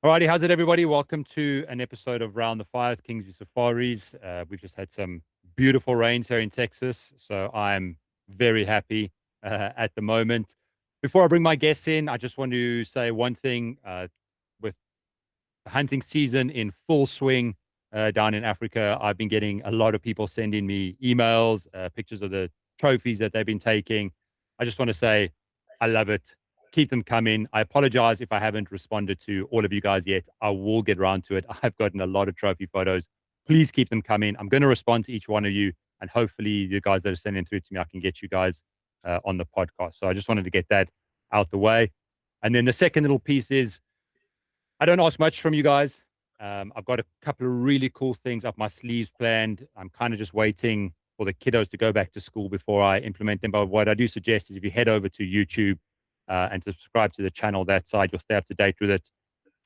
Alrighty, how's it, everybody? Welcome to an episode of Round the Fire with Kingsview Safaris. We've just had some beautiful rains here in Texas, so I'm very happy at the moment. Before I bring my guests in, I just want to say one thing. With the hunting season in full swing down in Africa, I've been getting a lot of people sending me emails, pictures of the trophies that they've been taking. I just want to say I love it. Keep them coming. I apologize if I haven't responded to all of you guys yet. I will get around to it. I've gotten a lot of trophy photos. Please keep them coming. I'm going to respond to each one of you, and hopefully the guys that are sending through to me, I can get you guys on the podcast. So I just wanted to get that out the way. And then the second little piece is I don't ask much from you guys. I've got a couple of really cool things up my sleeves planned. I'm kind of just waiting for the kiddos to go back to school before I implement them. But what I do suggest is if you head over to YouTube and subscribe to the channel that side, you'll stay up to date with it.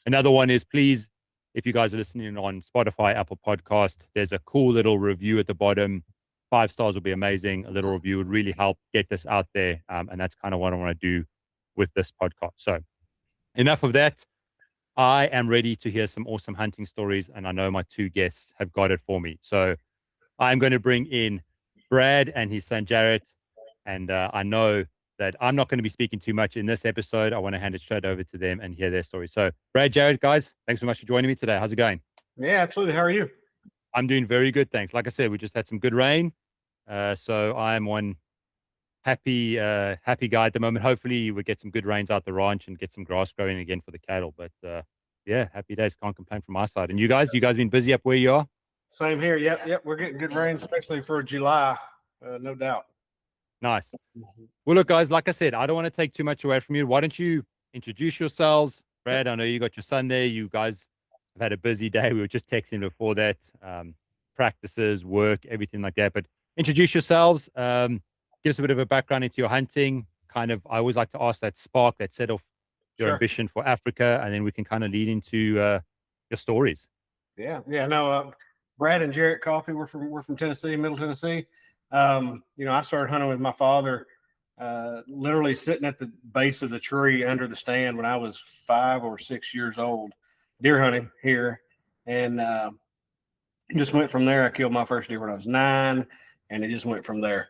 Another one is, please, if you guys are listening on Spotify, Apple Podcast, there's a cool little review at the bottom. 5 stars would be amazing. A little review would really help get this out there. And that's kind of what I want to do with this podcast. So enough of that. I am ready to hear some awesome hunting stories, and I know my 2 guests have got it for me. So I'm going to bring in Brad and his son Jarret, and I know that I'm not going to be speaking too much in this episode. I want to hand it straight over to them and hear their story. So Brad, Jarret, guys, thanks so much for joining me today. How's it going? Yeah, absolutely. How are you? I'm doing very good, thanks. Like I said, we just had some good rain, so I'm one happy guy at the moment. Hopefully we get some good rains out the ranch and get some grass growing again for the cattle. But yeah, happy days. Can't complain from my side. And you guys been busy up where you are? Same here. Yep. We're getting good rain, especially for July, no doubt. Nice. Well, look, guys, like I said, I don't want to take too much away from you. Why don't you introduce yourselves? Brad, I know you got your son there. You guys have had a busy day. We were just texting before that. Practices, work, everything like that. But introduce yourselves. Give us a bit of a background into your hunting. I always like to ask that spark that set off your ambition for Africa, and then we can kind of lead into your stories. Yeah. No, Brad and Jarret Coffey, we're from Tennessee, Middle Tennessee. I started hunting with my father, literally sitting at the base of the tree under the stand when I was 5 or 6 years old, deer hunting here, and just went from there. I killed my first deer when I was 9, and it just went from there.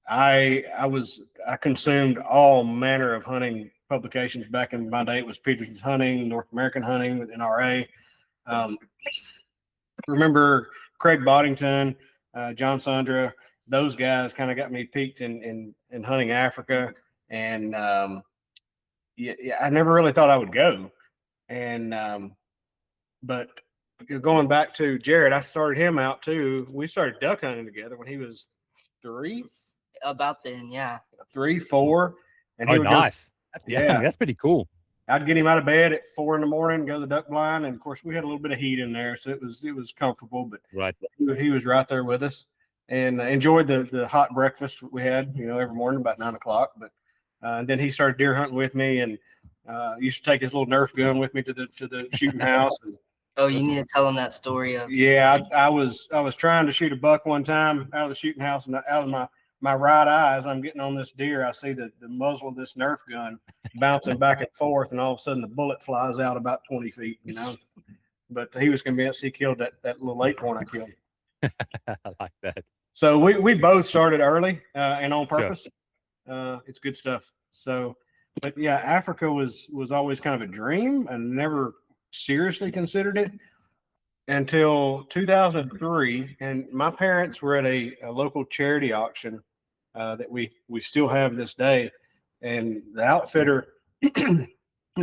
I consumed all manner of hunting publications back in my day. It was Peterson's Hunting, North American Hunting with NRA. Remember Craig Boddington, John Sundra, those guys kind of got me peaked in hunting Africa. And I never really thought I would go. And but going back to Jarret, I started him out too. We started duck hunting together when he was 3. About then, yeah. 3, 4. And he would nice. That's pretty cool. I'd get him out of bed at 4 in the morning, go to the duck blind, and of course we had a little bit of heat in there, so it was comfortable. But right, he was right there with us, and enjoyed the hot breakfast we had, every morning about 9 o'clock. But and then he started deer hunting with me, and used to take his little Nerf gun with me to the shooting house. And, oh, you need to tell him that story of. Yeah, I was trying to shoot a buck one time out of the shooting house, and out of my right eye, as I'm getting on this deer, I see the muzzle of this Nerf gun bouncing back and forth, and all of a sudden the bullet flies out about 20 feet, But he was convinced he killed that little 8-point I killed. I like that. So we both started early and on purpose. Sure. It's good stuff. So, but yeah, Africa was always kind of a dream. I never seriously considered it until 2003, and my parents were at a local charity auction that we still have this day, and the outfitter, the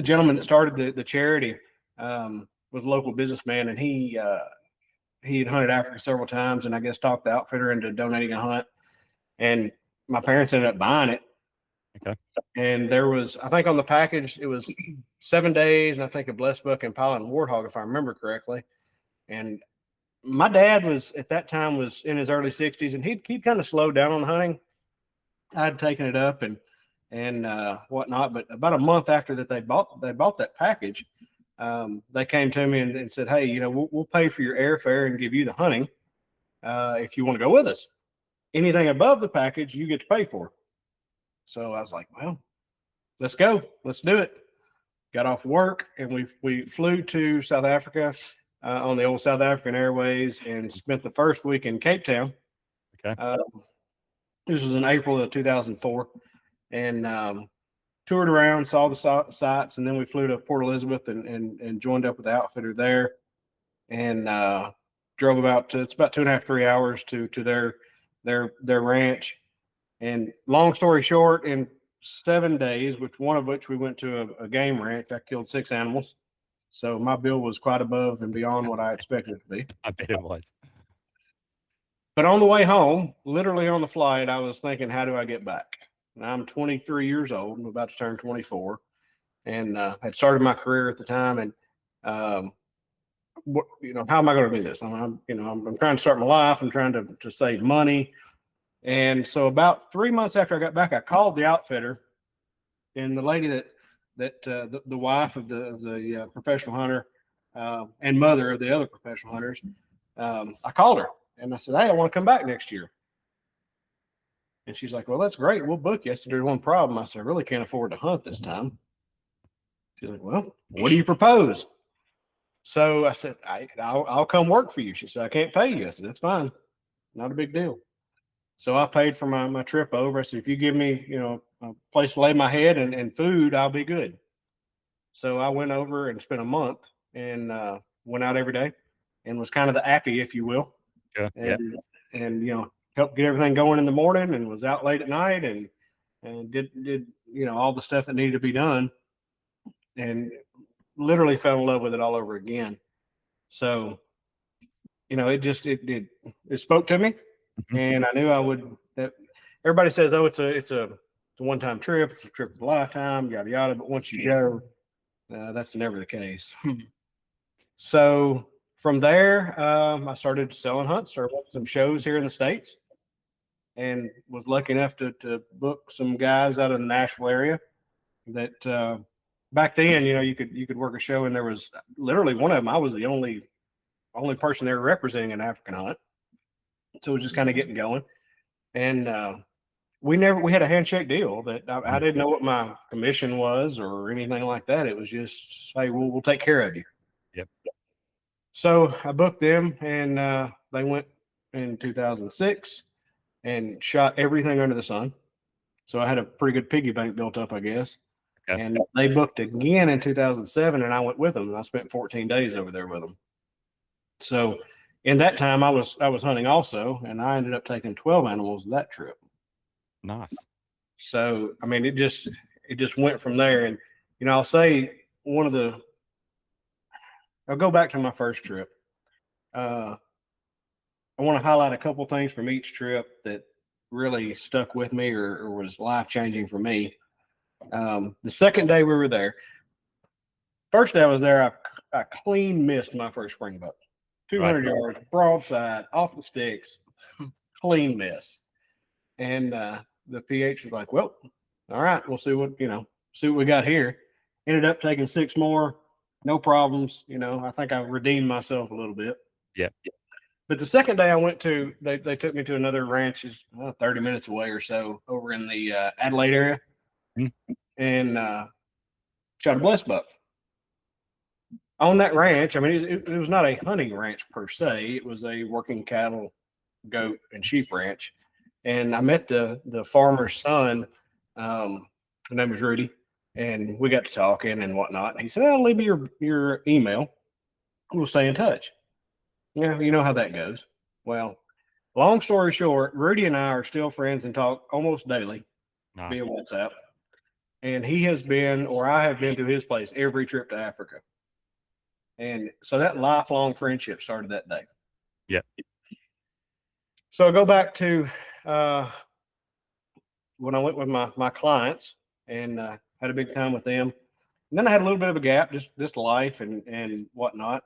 gentleman that started the charity, was a local businessman, and he had hunted Africa several times, and I guess talked the outfitter into donating a hunt, and my parents ended up buying it. Okay. And there was, I think on the package, it was 7 days, and I think a blessed buck and pilot and warthog, if I remember correctly. And my dad was at that time was in his early 60s, and he'd kind of slowed down on hunting. I'd taken it up and whatnot, but about a month after that they bought that package, they came to me and said, "Hey, we'll pay for your airfare and give you the hunting if you want to go with us. Anything above the package, you get to pay for." So I was like, "Well, let's go, let's do it." got off work, and we flew to South Africa on the old South African Airways and spent the first week in Cape Town. Okay. This was in April of 2004, and toured around, saw the sights, and then we flew to Port Elizabeth and joined up with the outfitter there, and drove it's about 2.5, 3 hours to their ranch. And long story short, in 7 days, one of which we went to a game ranch, I killed 6 animals. So my bill was quite above and beyond what I expected it to be. I bet it was. But on the way home, literally on the flight, I was thinking, how do I get back? And I'm 23 years old. I'm about to turn 24, and had started my career at the time. And how am I going to do this? I'm trying to start my life. I'm trying to save money. And so about 3 months after I got back, I called the outfitter, and the lady the wife of the professional hunter and mother of the other professional hunters, I called her and I said, hey, I want to come back next year. And she's like, well, that's great. We'll book you. I said, there's one problem. I said, I really can't afford to hunt this time. She's like, well, what do you propose? So I said, I'll come work for you. She said, I can't pay you. I said, that's fine. Not a big deal. So I paid for my trip over. I said, if you give me, a place to lay my head and food, I'll be good. So I went over and spent a month and went out every day and was kind of the appy, if you will. Yeah. And helped get everything going in the morning and was out late at night and did all the stuff that needed to be done, and literally fell in love with it all over again. So, it spoke to me, and I knew I would. That everybody says, oh, it's a one-time trip, it's a trip of a lifetime, yada yada. But once you go, that's never the case. So from there, I started selling hunts, started some shows here in the States, and was lucky enough to book some guys out of the Nashville area that back then, you could work a show, and there was literally one of them. I was the only person there representing an African hunt. So it was just kind of getting going. And we had a handshake deal that I didn't know what my commission was or anything like that. It was just, hey, we'll take care of you. Yep. So I booked them, and they went in 2006 and shot everything under the sun. So I had a pretty good piggy bank built up, I guess. Okay. And they booked again in 2007, and I went with them, and I spent 14 days over there with them. So in that time, I was hunting also, and I ended up taking 12 animals that trip. Nice. So I mean, it just went from there. And I'll say I'll go back to my first trip. I want to highlight a couple things from each trip that really stuck with me or was life-changing for me. The second day we were there, first day I was there, I clean missed my first spring buck. 200 yards, broadside, off the sticks, clean miss. And the PH was like, well, all right, we'll see what we got here. Ended up taking 6 more, no problems. I think I redeemed myself a little bit. Yeah. But the second day I went to, they took me to another ranch, 30 minutes away or so, over in the Adelaide area, and shot a blessed buck. On that ranch, I mean, it was not a hunting ranch per se. It was a working cattle, goat, and sheep ranch. And I met the farmer's son. His name was Rudy, and we got to talking and whatnot. He said, "I'll leave me your email. We'll stay in touch." Yeah, you know how that goes. Well, long story short, Rudy and I are still friends and talk almost daily via WhatsApp. And he has been, or I have been to his place every trip to Africa. And so that lifelong friendship started that day. Yeah. So I go back to when I went with my clients and had a big time with them. And then I had a little bit of a gap, just life and whatnot.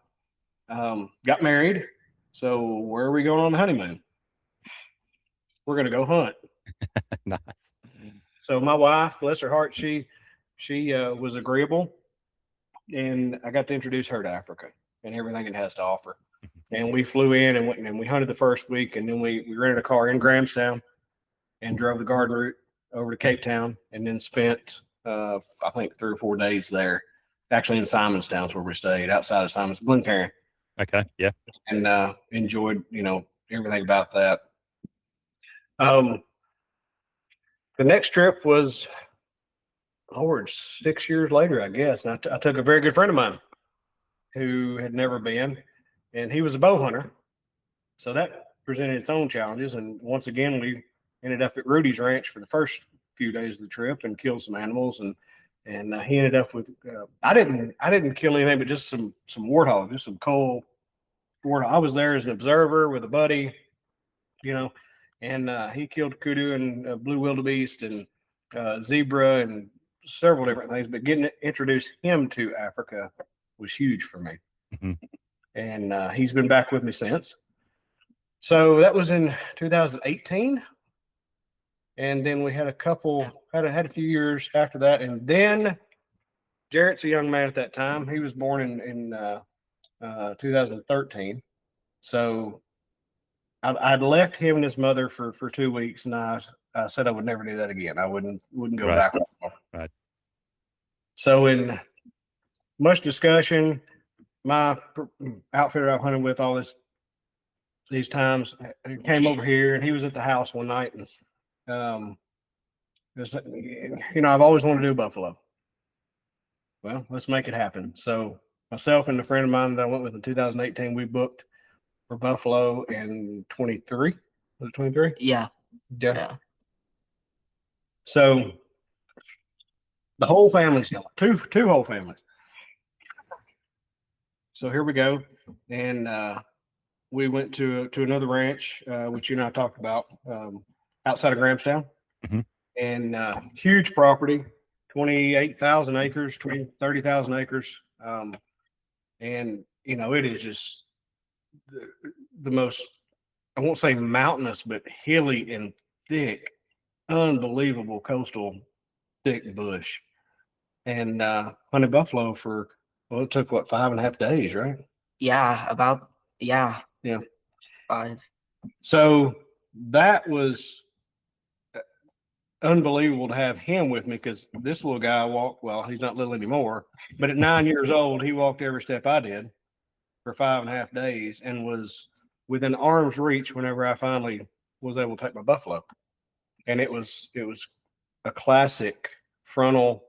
Got married. So where are we going on the honeymoon? We're going to go hunt. Nice. So my wife, bless her heart, she was agreeable, and I got to introduce her to Africa and everything it has to offer. And we flew in and went and we hunted the first week, and then we rented a car in Grahamstown and drove the garden route over to Cape Town, and then spent I think 3 or 4 days there. actually in Simonstown's where we stayed, outside of Simon's, Glencairn, Okay. Yeah. and enjoyed, everything about that. The next trip was, 6 years later, I guess. And I took a very good friend of mine who had never been, and he was a bow hunter. So that presented its own challenges. And once again, we ended up at Rudy's ranch for the first few days of the trip and killed some animals. And he ended up with, I didn't kill anything, but just some warthog, just some cold warthog. I was there as an observer with a buddy, and he killed kudu and blue wildebeest and zebra and several different things. But getting to introduce him to Africa was huge for me. Mm-hmm. And he's been back with me since. So that was in 2018. And then we had had a few years after that. And then Jarret's a young man at that time. He was born in 2013. So I'd left him and his mother for 2 weeks, and I said I would never do that again. I wouldn't go back. Right. So in much discussion, my outfitter I've hunted with all these times came over here, and he was at the house one night, and I've always wanted to do buffalo. Well, let's make it happen. So myself and a friend of mine that I went with in 2018, we booked for buffalo in 23. Was it 23? Yeah. So the whole family's going, two whole families. So here we go, and we went to another ranch, which you and I talked about, outside of Grahamstown, mm-hmm. and huge property, 28,000 acres, 30,000 acres, and it is just the most, I won't say mountainous, but hilly and thick, unbelievable coastal thick bush, and hunted buffalo for, well, it took 5.5 days, right? Yeah, Yeah. 5. So that was unbelievable to have him with me, because this little guy walked, well, he's not little anymore, but at 9 years old, he walked every step I did for 5.5 days and was within arm's reach whenever I finally was able to take my buffalo. And it was a classic frontal,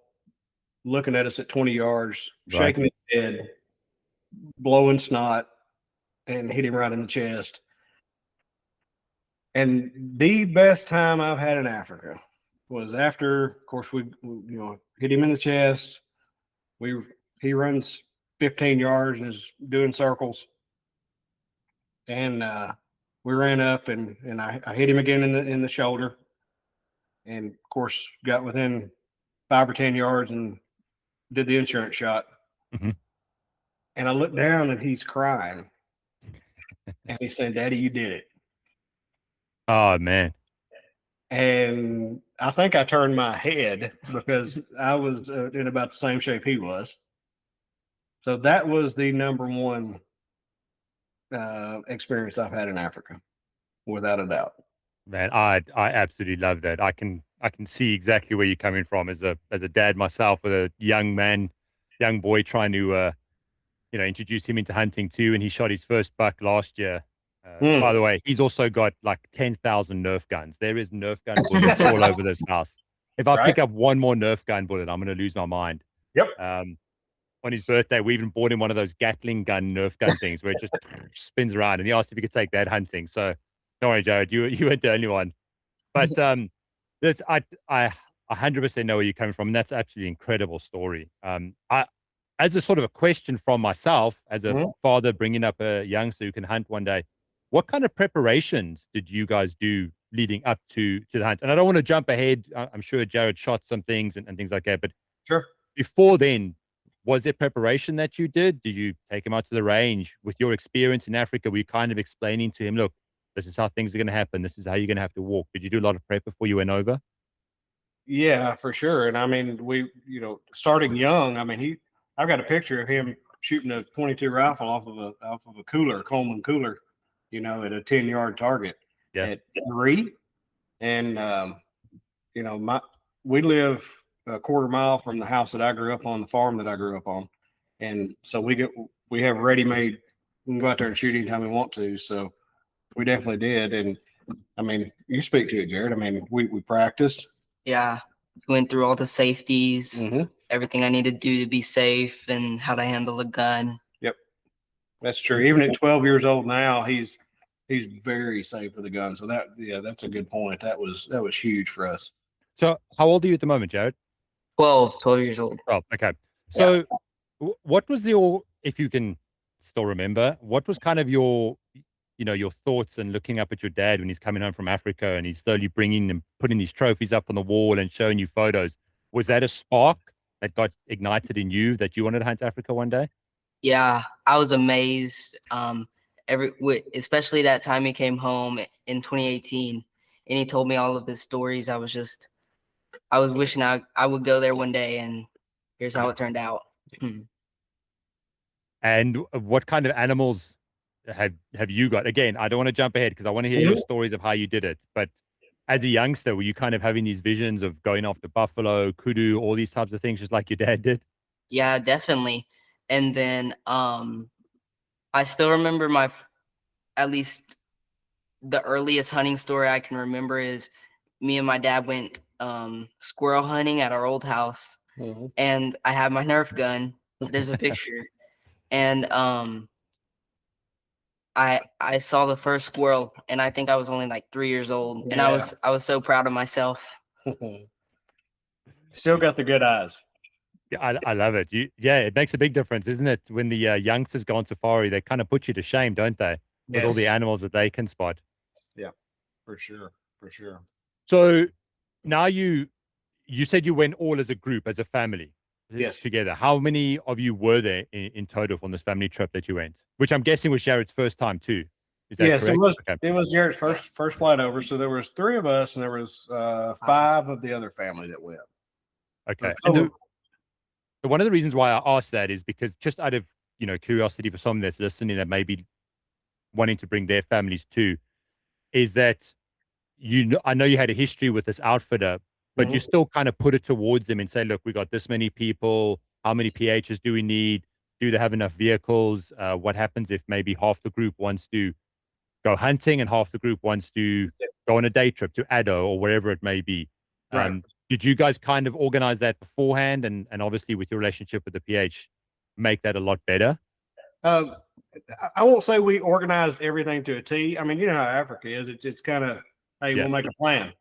looking at us at 20 yards, Right. shaking his head, blowing snot, and hit him right in the chest. And the best time I've had in Africa was after, of course, we hit him in the chest. He runs 15 yards and is doing circles. And we ran up, and I hit him again in the shoulder, and of course got within 5 or 10 yards and did the insurance shot. Mm-hmm. And I looked down, and he's crying, and he said, "Daddy, you did it." Oh man. And I think I turned my head because I was in about the same shape he was. So that was the number one experience I've had in Africa, without a doubt. Man, I absolutely love that. I can see exactly where you're coming from as a dad myself, with a young boy trying to introduce him into hunting too, and he shot his first buck last year. By the way, he's also got like 10,000 Nerf guns. There is Nerf gun bullets all over this house. If I pick up one more Nerf gun bullet, I'm going to lose my mind. Yep. On his birthday, we even bought him one of those Gatling gun Nerf gun things where it just spins around, and he asked if he could take that hunting. So don't worry, Jarret, you weren't the only one. But that's I 100% know where you're coming from, and that's absolutely incredible story. As a sort of a question from myself, as a father bringing up a youngster who can hunt one day, what kind of preparations did you guys do leading up to the hunt? And I don't want to jump ahead. I'm sure Jarret shot some things and things like that, but Sure. Before then, was there preparation that you did? Did you take him out to the range with your experience in Africa? Were you kind of explaining to him, look, this is how things are going to happen. This is how you're going to have to walk. Did you do a lot of prep before you went over? Yeah, for sure. And I mean, starting young, I mean, I've got a picture of him shooting a 22 rifle off of a cooler, Coleman cooler, at a 10-yard target at 3. And, we live a quarter mile from the house that I grew up on, the farm that I grew up on, and so we have ready made. We can go out there and shoot anytime we want to. So we definitely did, and I mean, you speak to it, Jarret. I mean, we practiced. Yeah. Went through all the safeties, Mm-hmm. everything I needed to do to be safe, and how to handle a gun. Yep, that's true. Even at 12 years old now, he's very safe with a gun. So that's a good point. That was huge for us. So how old are you at the moment, Jarret? 12 years old. Oh, okay. So what was your, if you can still remember, what was kind of your thoughts and looking up at your dad when he's coming home from Africa and he's slowly bringing and putting these trophies up on the wall and showing you photos? Was that a spark that got ignited in you that you wanted to hunt Africa one day? Yeah, I was amazed. Especially that time he came home in 2018 and he told me all of his stories. I was wishing I would go there one day, and here's how it turned out. And what kind of animals have you got? Again, I don't want to jump ahead because I want to hear your stories of how you did it. But as a youngster, were you kind of having these visions of going after buffalo, kudu, all these types of things, just like your dad did? Yeah, definitely. And then I still remember at least the earliest hunting story I can remember is me and my dad went squirrel hunting at our old house, and I had my Nerf gun. There's a picture, and I saw the first squirrel, and I think I was only like 3 years old, and I was so proud of myself. Still got the good eyes. Yeah, I love it. It makes a big difference, isn't it? When the youngsters go on safari, they kind of put you to shame, don't they? With all the animals that they can spot. Yeah, for sure. So now you said you went all as a group, as a family, together. How many of you were there in total on this family trip that you went? Which I'm guessing was Jarret's first time too. Is that correct? It was Jarret's first flight over. So there was 3 of us, and there was 5 of the other family that went. Okay. And one of the reasons why I asked that is because just out of curiosity for someone that's listening that may be wanting to bring their families too, is that I know you had a history with this outfitter, but you still kind of put it towards them and say, look, we got this many people. How many PHs do we need? Do they have enough vehicles? What happens if maybe half the group wants to go hunting and half the group wants to go on a day trip to Addo or wherever it may be? Right. Did you guys kind of organize that beforehand? And obviously with your relationship with the PH, make that a lot better? I won't say we organized everything to a T. I mean, you know how Africa is. It's kind of, hey, we'll make a plan.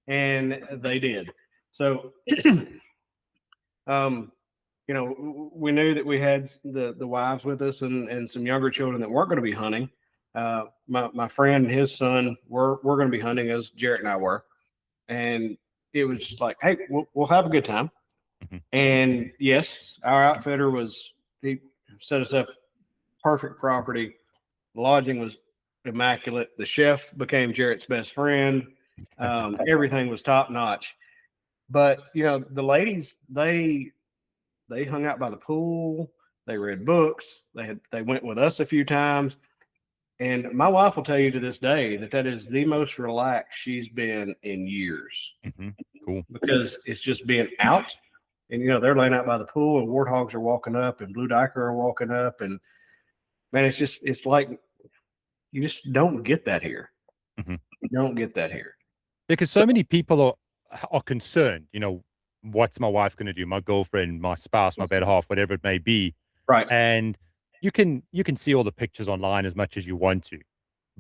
And they did. So, we knew that we had the wives with us and some younger children that weren't going to be hunting. My friend and his son were going to be hunting, as Jarret and I were. And it was like, hey, we'll have a good time. And yes, our outfitter he set us up perfect property. The lodging was immaculate. The chef became Jarret's best friend. Everything was top notch. But the ladies, they hung out by the pool. They read books. They went with us a few times. And my wife will tell you to this day that is the most relaxed she's been in years. Cool. Because it's just being out. And they're laying out by the pool, and warthogs are walking up, and blue duiker are walking up, and man, it's like you just don't get that here. You don't get that here because so many people are concerned. What's my wife going to do? My girlfriend, my spouse, my better half, whatever it may be. Right. And you can see all the pictures online as much as you want to,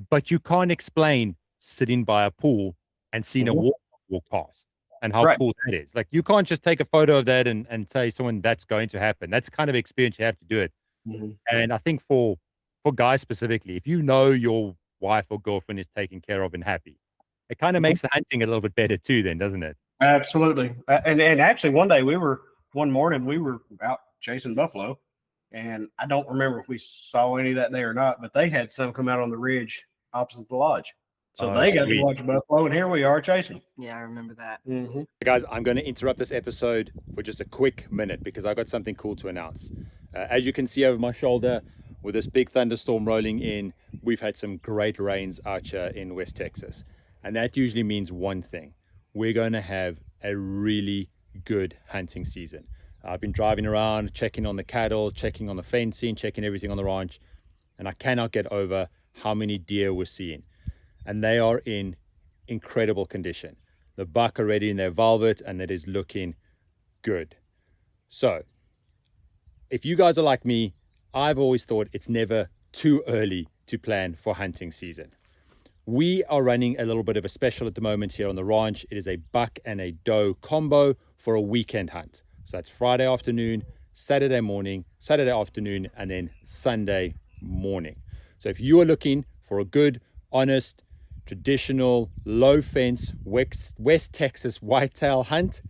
but you can't explain sitting by a pool and seeing a warthog walk past. And how cool that is. Like, you can't just take a photo of that and say someone that's going to happen. That's the kind of experience you have to do it. And I think for guys specifically, if you know your wife or girlfriend is taken care of and happy, it kind of makes the hunting a little bit better too then, doesn't it? Absolutely. And actually one morning we were out chasing buffalo, and I don't remember if we saw any that day or not, but they had some come out on the ridge opposite the lodge. So they got to watch buffalo, and here we are chasing. Yeah, I remember that. Guys, I'm going to interrupt this episode for just a quick minute because I got something cool to announce. As you can see over my shoulder, with this big thunderstorm rolling in, we've had some great rains out here in West Texas. And that usually means one thing. We're going to have a really good hunting season. I've been driving around, checking on the cattle, checking on the fencing, checking everything on the ranch, and I cannot get over how many deer we're seeing. And they are in incredible condition. The buck are ready in their velvet, and it is looking good. So, if you guys are like me, I've always thought it's never too early to plan for hunting season. We are running a little bit of a special at the moment here on the ranch. It is a buck and a doe combo for a weekend hunt. So that's Friday afternoon, Saturday morning, Saturday afternoon, and then Sunday morning. So if you are looking for a good, honest, traditional, low fence, West Texas whitetail hunt,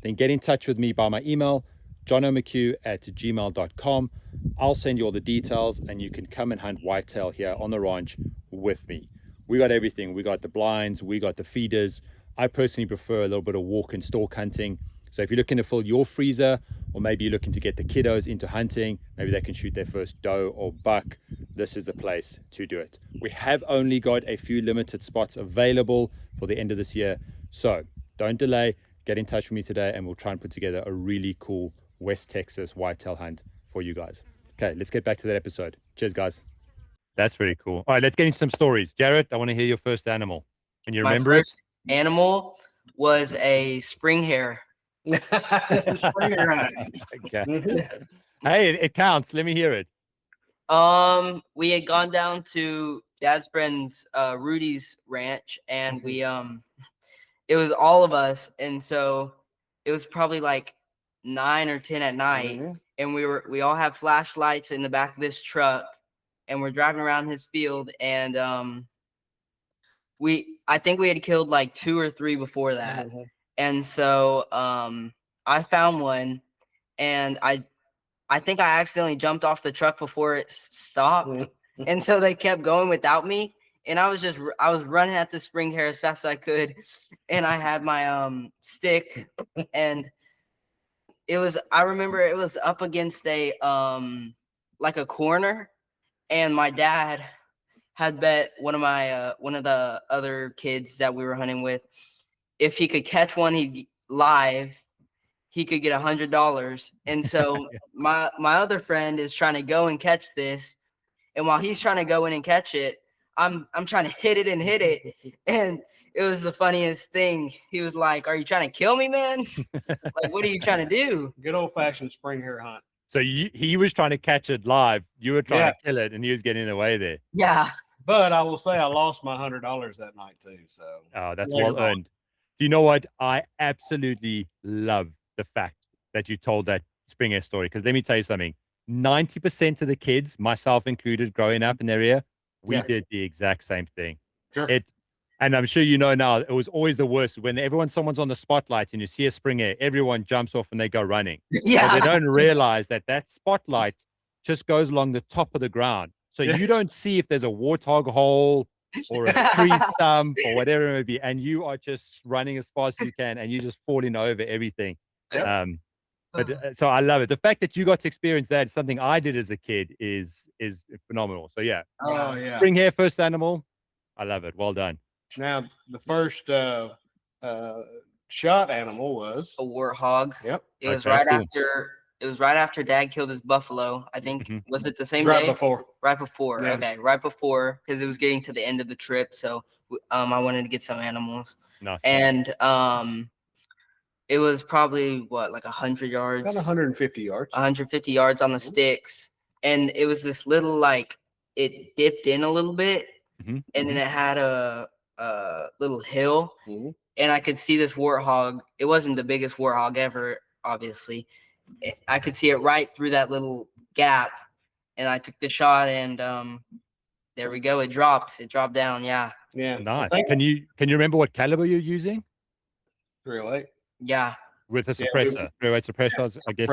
then get in touch with me by my email, johnomcque@gmail.com. I'll send you all the details and you can come and hunt whitetail here on the ranch with me. We got everything. We got the blinds, we got the feeders. I personally prefer a little bit of walk and stalk hunting. So if you're looking to fill your freezer, or maybe you're looking to get the kiddos into hunting, maybe they can shoot their first doe or buck, this is the place to do it. We have only got a few limited spots available for the end of this year. So don't delay, get in touch with me today and we'll try and put together a really cool West Texas whitetail hunt for you guys. Okay, let's get back to that episode. Cheers, guys. That's very cool. All right, let's get into some stories. Jarret, I want to hear your first animal. Can you remember My first animal was a spring hare. Springer hunt. Okay. Hey, it counts. Let me hear it. We had gone down to Dad's friend's Rudy's ranch, and we it was all of us, and so it was probably like 9 or 10 at night, and we all had flashlights in the back of this truck, and we're driving around his field, and I think we had killed like 2 or 3 before that, and so I found one, and I think I accidentally jumped off the truck before it stopped, and so they kept going without me. And I was running at the spring hare as fast as I could, and I had my stick, and I remember it was up against a like a corner, and my dad had bet one of the other kids that we were hunting with, if he could catch one live, he could get $100. And so my other friend is trying to go and catch this, and while he's trying to go in and catch it, I'm trying to hit it, and it was the funniest thing. He was like, "Are you trying to kill me, man? Like, what are you trying to do?" Good old fashioned spring hare hunt. So he was trying to catch it live. You were trying to kill it, and he was getting in the way there. Yeah. But I will say I lost my $100 that night too. So that's well earned. Do you know what? I absolutely love the fact that you told that spring hare story, because let me tell you something. 90% of the kids, myself included, growing up in the area, we did the exact same thing. Sure. And I'm sure you know now, it was always the worst when someone's on the spotlight and you see a spring hare, everyone jumps off and they go running. Yeah. But they don't realize that spotlight just goes along the top of the ground. So you don't see if there's a warthog hole or a tree stump or whatever it may be. And you are just running as fast as you can and you're just falling over everything. Yep. So I love it. The fact that you got to experience that, something I did as a kid, is phenomenal. So yeah. Oh yeah. Spring hare, first animal. I love it. Well done. Now the first shot animal was a warthog. Yep. It was right after Dad killed his buffalo. I think was it the same right day? before. Right before. Yeah. Okay, right before, because it was getting to the end of the trip. So I wanted to get some animals. Nice. And it was probably like 100 yards. About 150 yards. 150 yards on the sticks. And it was this little, like, it dipped in a little bit, and then it had a little hill, and I could see this warthog. It wasn't the biggest warthog ever, obviously. I could see it right through that little gap, and I took the shot, and there we go. It dropped down. Yeah. Nice. Can you remember what caliber you're using? 308. Yeah. With a suppressor. 308 suppressor, I guess.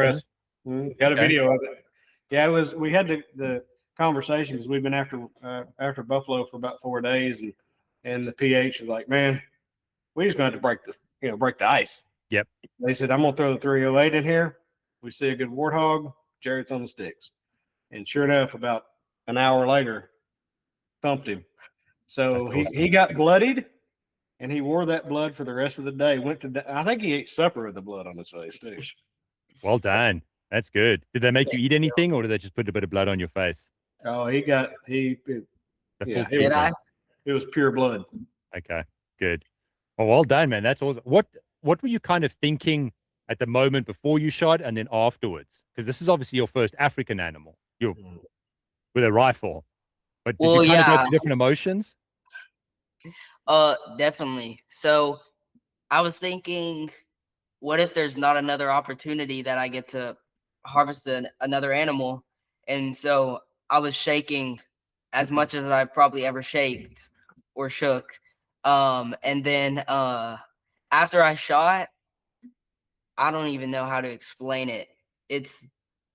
Got a video of it. Yeah, it was. We had the conversation because we've been after buffalo for about 4 days, and the PH was like, "Man, we just going to have to break the ice." Yep. They said, "I'm gonna throw the 308 in here. We see a good warthog. Jarret's on the sticks," and sure enough, about an hour later, thumped him. So he got bloodied, and he wore that blood for the rest of the day. I think he ate supper with the blood on his face too. Well done. That's good. Did they make you eat anything, or did they just put a bit of blood on your face? Oh, The yeah, full Did I? treatment. it was pure blood. Okay, good. Well done, man. That's awesome. What were you kind of thinking at the moment before you shot and then afterwards? Because this is obviously your first African animal. You're with a rifle. But did you Well, kind of go yeah, through different emotions? definitely. So I was thinking, what if there's not another opportunity that I get to harvest another animal? And so I was shaking as much as I've probably ever shaked or shook. And then after I shot, I don't even know how to explain it. It's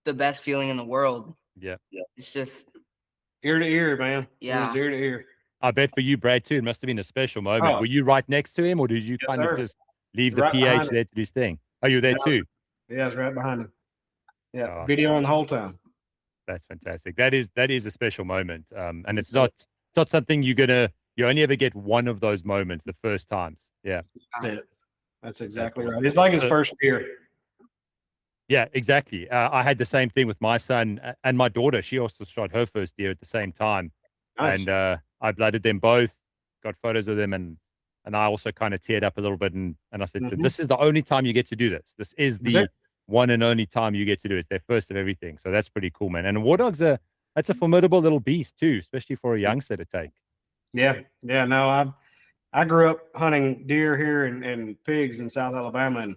the best feeling in the world. Yeah. It's just, Ear to ear, man. It yeah. was ear to ear. I bet for you, Brad, too, it must have been a special moment. Oh. Were you right next to him, or did you Yes, kind of sir. just leave the Right behind PH him. there to do his thing? Oh, you were there Yeah. too? Yeah, I was right behind him. Yeah, Oh. videoing the whole time. That's fantastic. That is a special moment. And it's not something you only ever get one of those moments the first times. Yeah. That's exactly awesome. right. It's like his first year. Yeah, exactly. I had the same thing with my son and my daughter. She also shot her first deer at the same time. Nice. And I blooded them both, got photos of them, and I also kind of teared up a little bit. And I said, so this is the only time you get to do this. This is the one and only time you get to do it. It's their first of everything. So that's pretty cool, man. And war dogs that's a formidable little beast too, especially for a youngster to take. Yeah. No, I grew up hunting deer here and pigs in South Alabama, and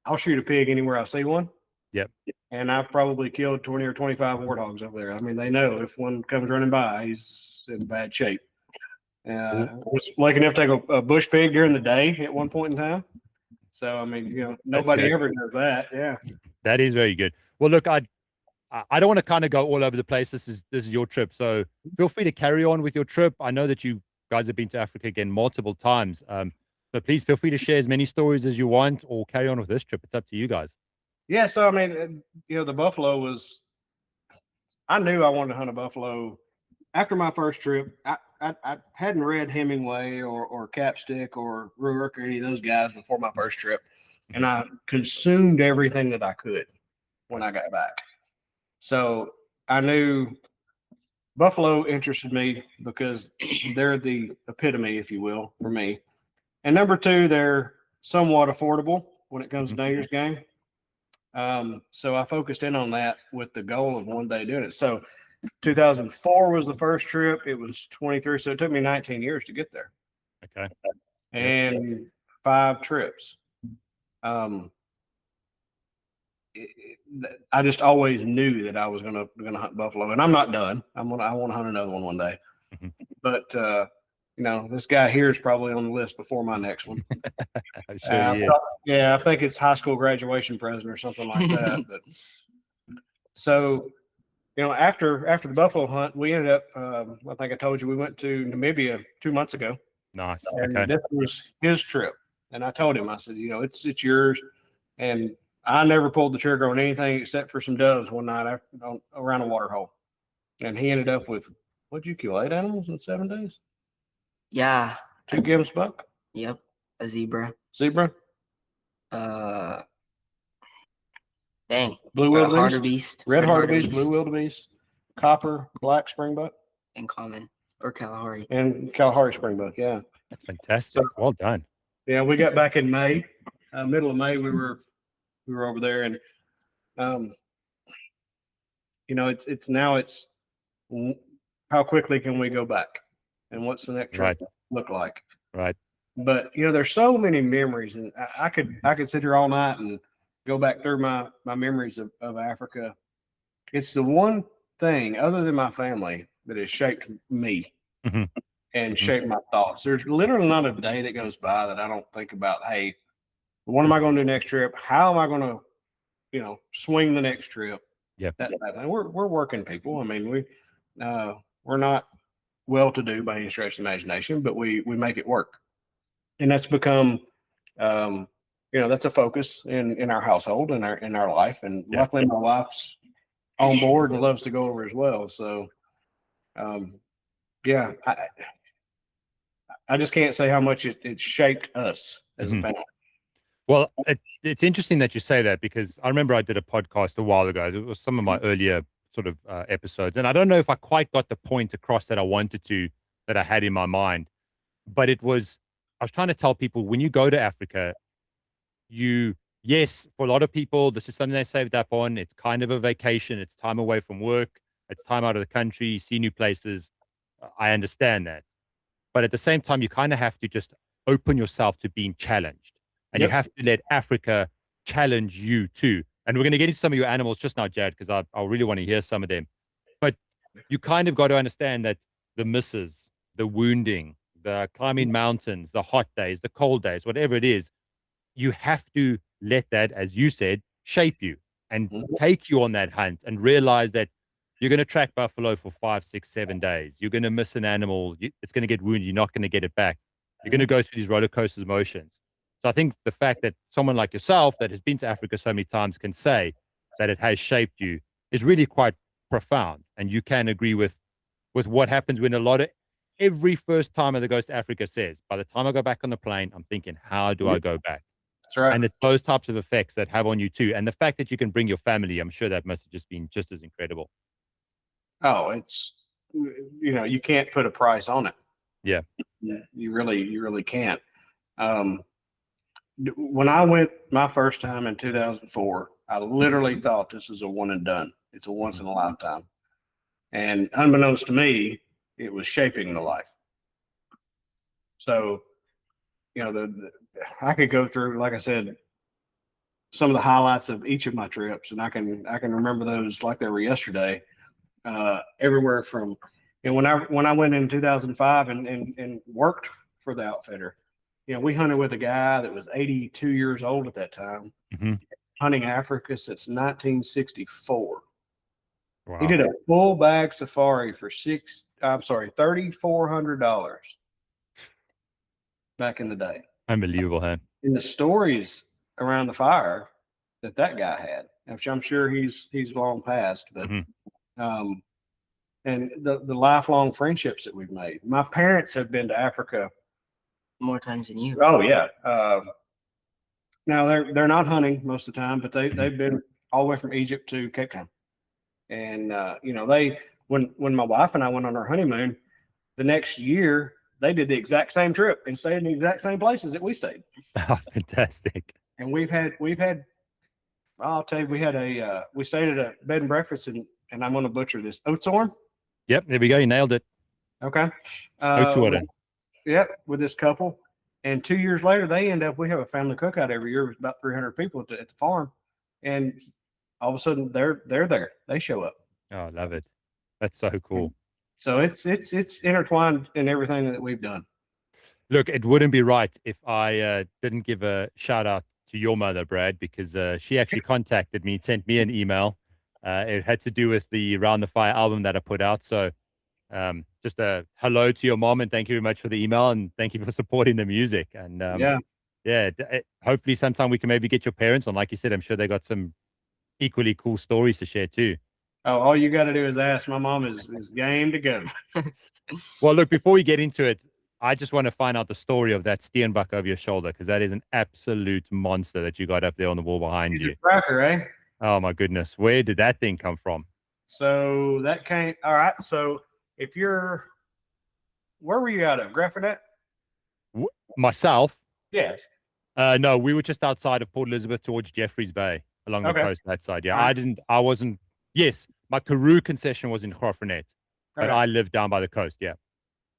I'll shoot a pig anywhere I see one. Yep. And I've probably killed 20 or 25 warthogs over there. I mean, they know if one comes running by, he's in bad shape. I was lucky enough to take a bush pig during the day at one point in time. So, I mean, nobody ever does that. Yeah. That is very good. Well, look, I don't want to kind of go all over the place. This is your trip. So feel free to carry on with your trip. I know that you guys have been to Africa again multiple times. So please feel free to share as many stories as you want or carry on with this trip. It's up to you guys. Yeah. So, I mean, the buffalo was, I knew I wanted to hunt a buffalo after my first trip. I hadn't read Hemingway or Capstick or Ruark or any of those guys before my first trip. And I consumed everything that I could when I got back. So I knew buffalo interested me because they're the epitome, if you will, for me. And number two, they're somewhat affordable when it comes to dangerous game. So I focused in on that with the goal of one day doing it. So 2004 was the first trip. It was 23. So it took me 19 years to get there. Okay. And 5 trips. I just always knew that I was gonna hunt buffalo, and I'm not done. I want to hunt another one day. But this guy here is probably on the list before my next one. I think it's high school graduation present or something like that. But so, after the buffalo hunt, we ended up. I think I told you we went to Namibia 2 months ago. Nice. And Okay. this was his trip, and I told him, I said, it's yours, and I never pulled the trigger on anything except for some doves one night around a water hole, and he ended up with, what'd you kill, 8 animals in 7 days? Yeah. 2 gibbs buck. Yep. A zebra. Zebra. Dang. Blue wildebeest. Hartebeest. Red hartebeest. Blue wildebeest. Copper. Black springbuck. And common or Kalahari. And Kalahari springbuck. Yeah. That's fantastic. Well done. Yeah, we got back in May, middle of May. We were over there, and it's how quickly can we go back, and what's the next trip look like? Right. But there's so many memories, and I could sit here all night and go back through my memories of Africa. It's the one thing other than my family that has shaped me. And shape my thoughts. There's literally not a day that goes by that I don't think about, hey, what am I going to do next trip? How am I going to, swing the next trip? Yeah. That we're working people. I mean, we're not well-to-do by any stretch of the imagination, but we make it work. And that's become, that's a focus in our household, in our life. And luckily my wife's on board and loves to go over as well. So, I just can't say how much it shaped us as a family. Well, it's interesting that you say that, because I remember I did a podcast a while ago. It was some of my earlier sort of episodes, and I don't know if I quite got the point across that I wanted to, that I had in my mind, but I was trying to tell people, when you go to Africa, yes, for a lot of people, this is something they saved up on. It's kind of a vacation. It's time away from work. It's time out of the country. You see new places. I understand that. But at the same time, you kind of have to just open yourself to being challenged. And you have to let Africa challenge you too. And we're going to get into some of your animals just now, Jarret, because I really want to hear some of them. But you kind of got to understand that the misses, the wounding, the climbing mountains, the hot days, the cold days, whatever it is, you have to let that, as you said, shape you and take you on that hunt, and realize that you're going to track buffalo for 5, 6, 7 days. You're going to miss an animal. It's going to get wounded. You're not going to get it back. You're going to go through these roller coaster emotions. So I think the fact that someone like yourself that has been to Africa so many times can say that it has shaped you is really quite profound. And you can agree with what happens when every first timer that goes to Africa says, by the time I go back on the plane, I'm thinking, how do I go back? That's right. And it's those types of effects that have on you too. And the fact that you can bring your family, I'm sure that must have just been just as incredible. Oh, it's, you can't put a price on it. Yeah. You really can't. When I went my first time in 2004, I literally thought this is a one and done. It's a once in a lifetime. And unbeknownst to me, it was shaping the life. So, I could go through, like I said, some of the highlights of each of my trips, and I can remember those like they were yesterday. Everywhere from, when I went in 2005 and worked for the outfitter, we hunted with a guy that was 82 years old at that time, hunting Africa since 1964. Wow. He did a full bag safari for $3,400 back in the day. Unbelievable, huh? And the stories around the fire that guy had, which I'm sure he's long past, but and the lifelong friendships that we've made. My parents have been to Africa more times than you. Oh yeah. Now they're not hunting most of the time, but they've been all the way from Egypt to Cape Town. And when my wife and I went on our honeymoon, the next year they did the exact same trip and stayed in the exact same places that we stayed. Oh, fantastic. And we've had I'll tell you, we stayed at a bed and breakfast, and I'm going to butcher this, Oatsorn. Yep, there we go. You nailed it. Okay. Oatsorn. Yep, with this couple. And 2 years later, we have a family cookout every year with about 300 people at the farm. And all of a sudden they're there. They show up. Oh, I love it. That's so cool. So it's intertwined in everything that we've done. Look, it wouldn't be right if I didn't give a shout out to your mother, Brad, because she actually contacted me, sent me an email. It had to do with the Round the Fire album that I put out. So just a hello to your mom, and thank you very much for the email, and thank you for supporting the music. And hopefully sometime we can maybe get your parents on. Like you said, I'm sure they got some equally cool stories to share too. Oh, all you got to do is ask. My mom is game to go. Well, look, before we get into it, I just want to find out the story of that steenbok over your shoulder, because that is an absolute monster that you got up there on the wall behind He's you. a cracker, eh? Oh my goodness, where did that thing come from? So that came. All right. So where were you out of? Graffernet? Myself? Yes. No, we were just outside of Port Elizabeth towards Jeffreys Bay along the coast that side. Yeah, yes, my Karoo concession was in Graffernet, but I lived down by the coast. Yeah.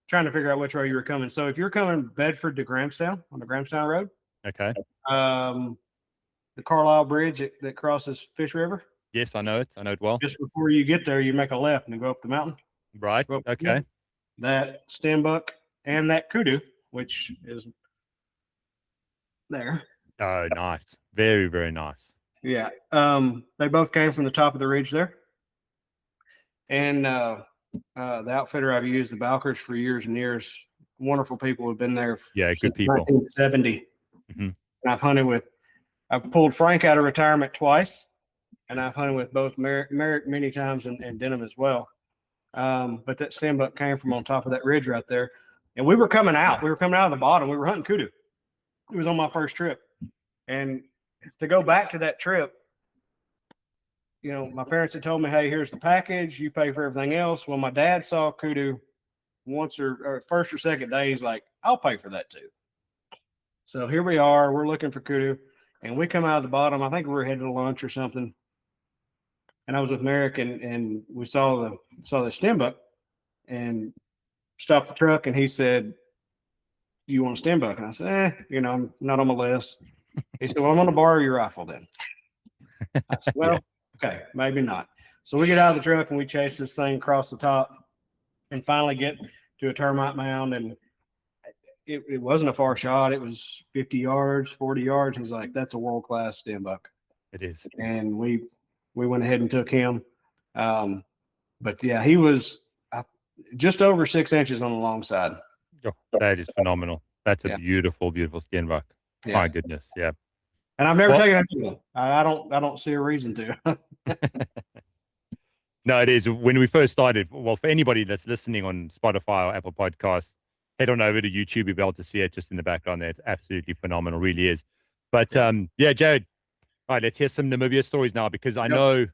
Trying to figure out which way you were coming. So if you're coming Bedford to Grahamstown on the Grahamstown Road. Okay. The Carlisle Bridge that crosses Fish River. Yes, I know it. I know it well. Just before you get there, you make a left and go up the mountain. Right. Okay. That steenbok and that kudu, which is there. Oh, nice. Very, very nice. Yeah. They both came from the top of the ridge there. And the outfitter I've used, the Balkers, for years and years. Wonderful people who've been there. Yeah, good people. 1970. And I've pulled Frank out of retirement twice, and I've hunted with both Merrick many times and Denham as well. But that steenbok came from on top of that ridge right there. And we were coming out. We were coming out of the bottom. We were hunting kudu. It was on my first trip. And to go back to that trip, you know, my parents had told me, hey, here's the package. You pay for everything else. Well, my dad saw kudu once or first or second day. He's like, I'll pay for that too. So here we are. We're looking for kudu. And we come out of the bottom. I think we were headed to lunch or something. And I was with Merrick, and we saw the stem buck and stopped the truck. And he said, do you want a stem buck? And I said, you know, I'm not on my list. He said, well, I'm going to borrow your rifle then. I said, well, okay, maybe not. So we get out of the truck and we chase this thing across the top and finally get to a termite mound. And it wasn't a far shot. It was 50 yards, 40 yards. He's like, that's a world-class stem buck. It is. And we went ahead and took him. But yeah, he was just over 6 inches on the long side. Oh, that is phenomenal. That's a beautiful, beautiful skin buck. Yeah. My goodness. Yeah. And I've never taken him. I don't see a reason to. No, it is. When we first started, well, for anybody that's listening on Spotify or Apple Podcasts, head on over to YouTube. You'll be able to see it just in the background there. It's absolutely phenomenal, really is. But yeah, Jarret, all right, let's hear some Namibia stories now, because I know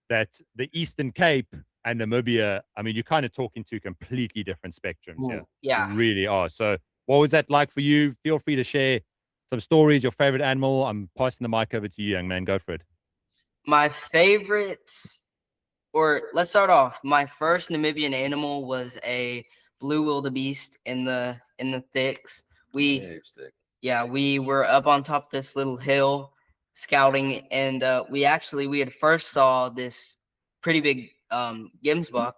that the Eastern Cape and Namibia, I mean, you're kind of talking to completely different spectrums here. Yeah. You really are. So what was that like for you? Feel free to share some stories, your favorite animal. I'm passing the mic over to you, young man. Go for it. My favorite, or let's start off. My first Namibian animal was a blue wildebeest in the thicks. We were up on top of this little hill scouting, and we had first saw this pretty big gemsbuck,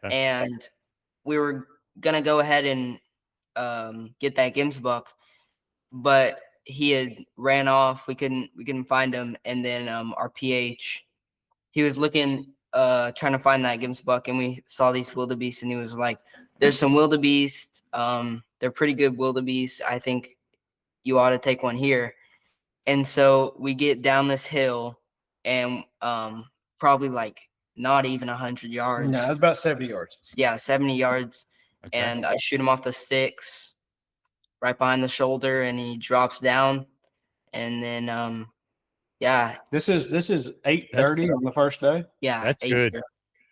and we were gonna go ahead and get that gemsbuck, but he had ran off. We couldn't find him, and then our PH, he was looking trying to find that gemsbuck, and we saw these wildebeest, and he was like, there's some wildebeest, they're pretty good wildebeest, I think you ought to take one here. And so we get down this hill, and probably like not even 100 yards. No, it was about 70 yards. Yeah, 70 yards. Okay. And I shoot him off the sticks right behind the shoulder, and he drops down. And then yeah. This is 8:30 on the first day. Yeah. That's good.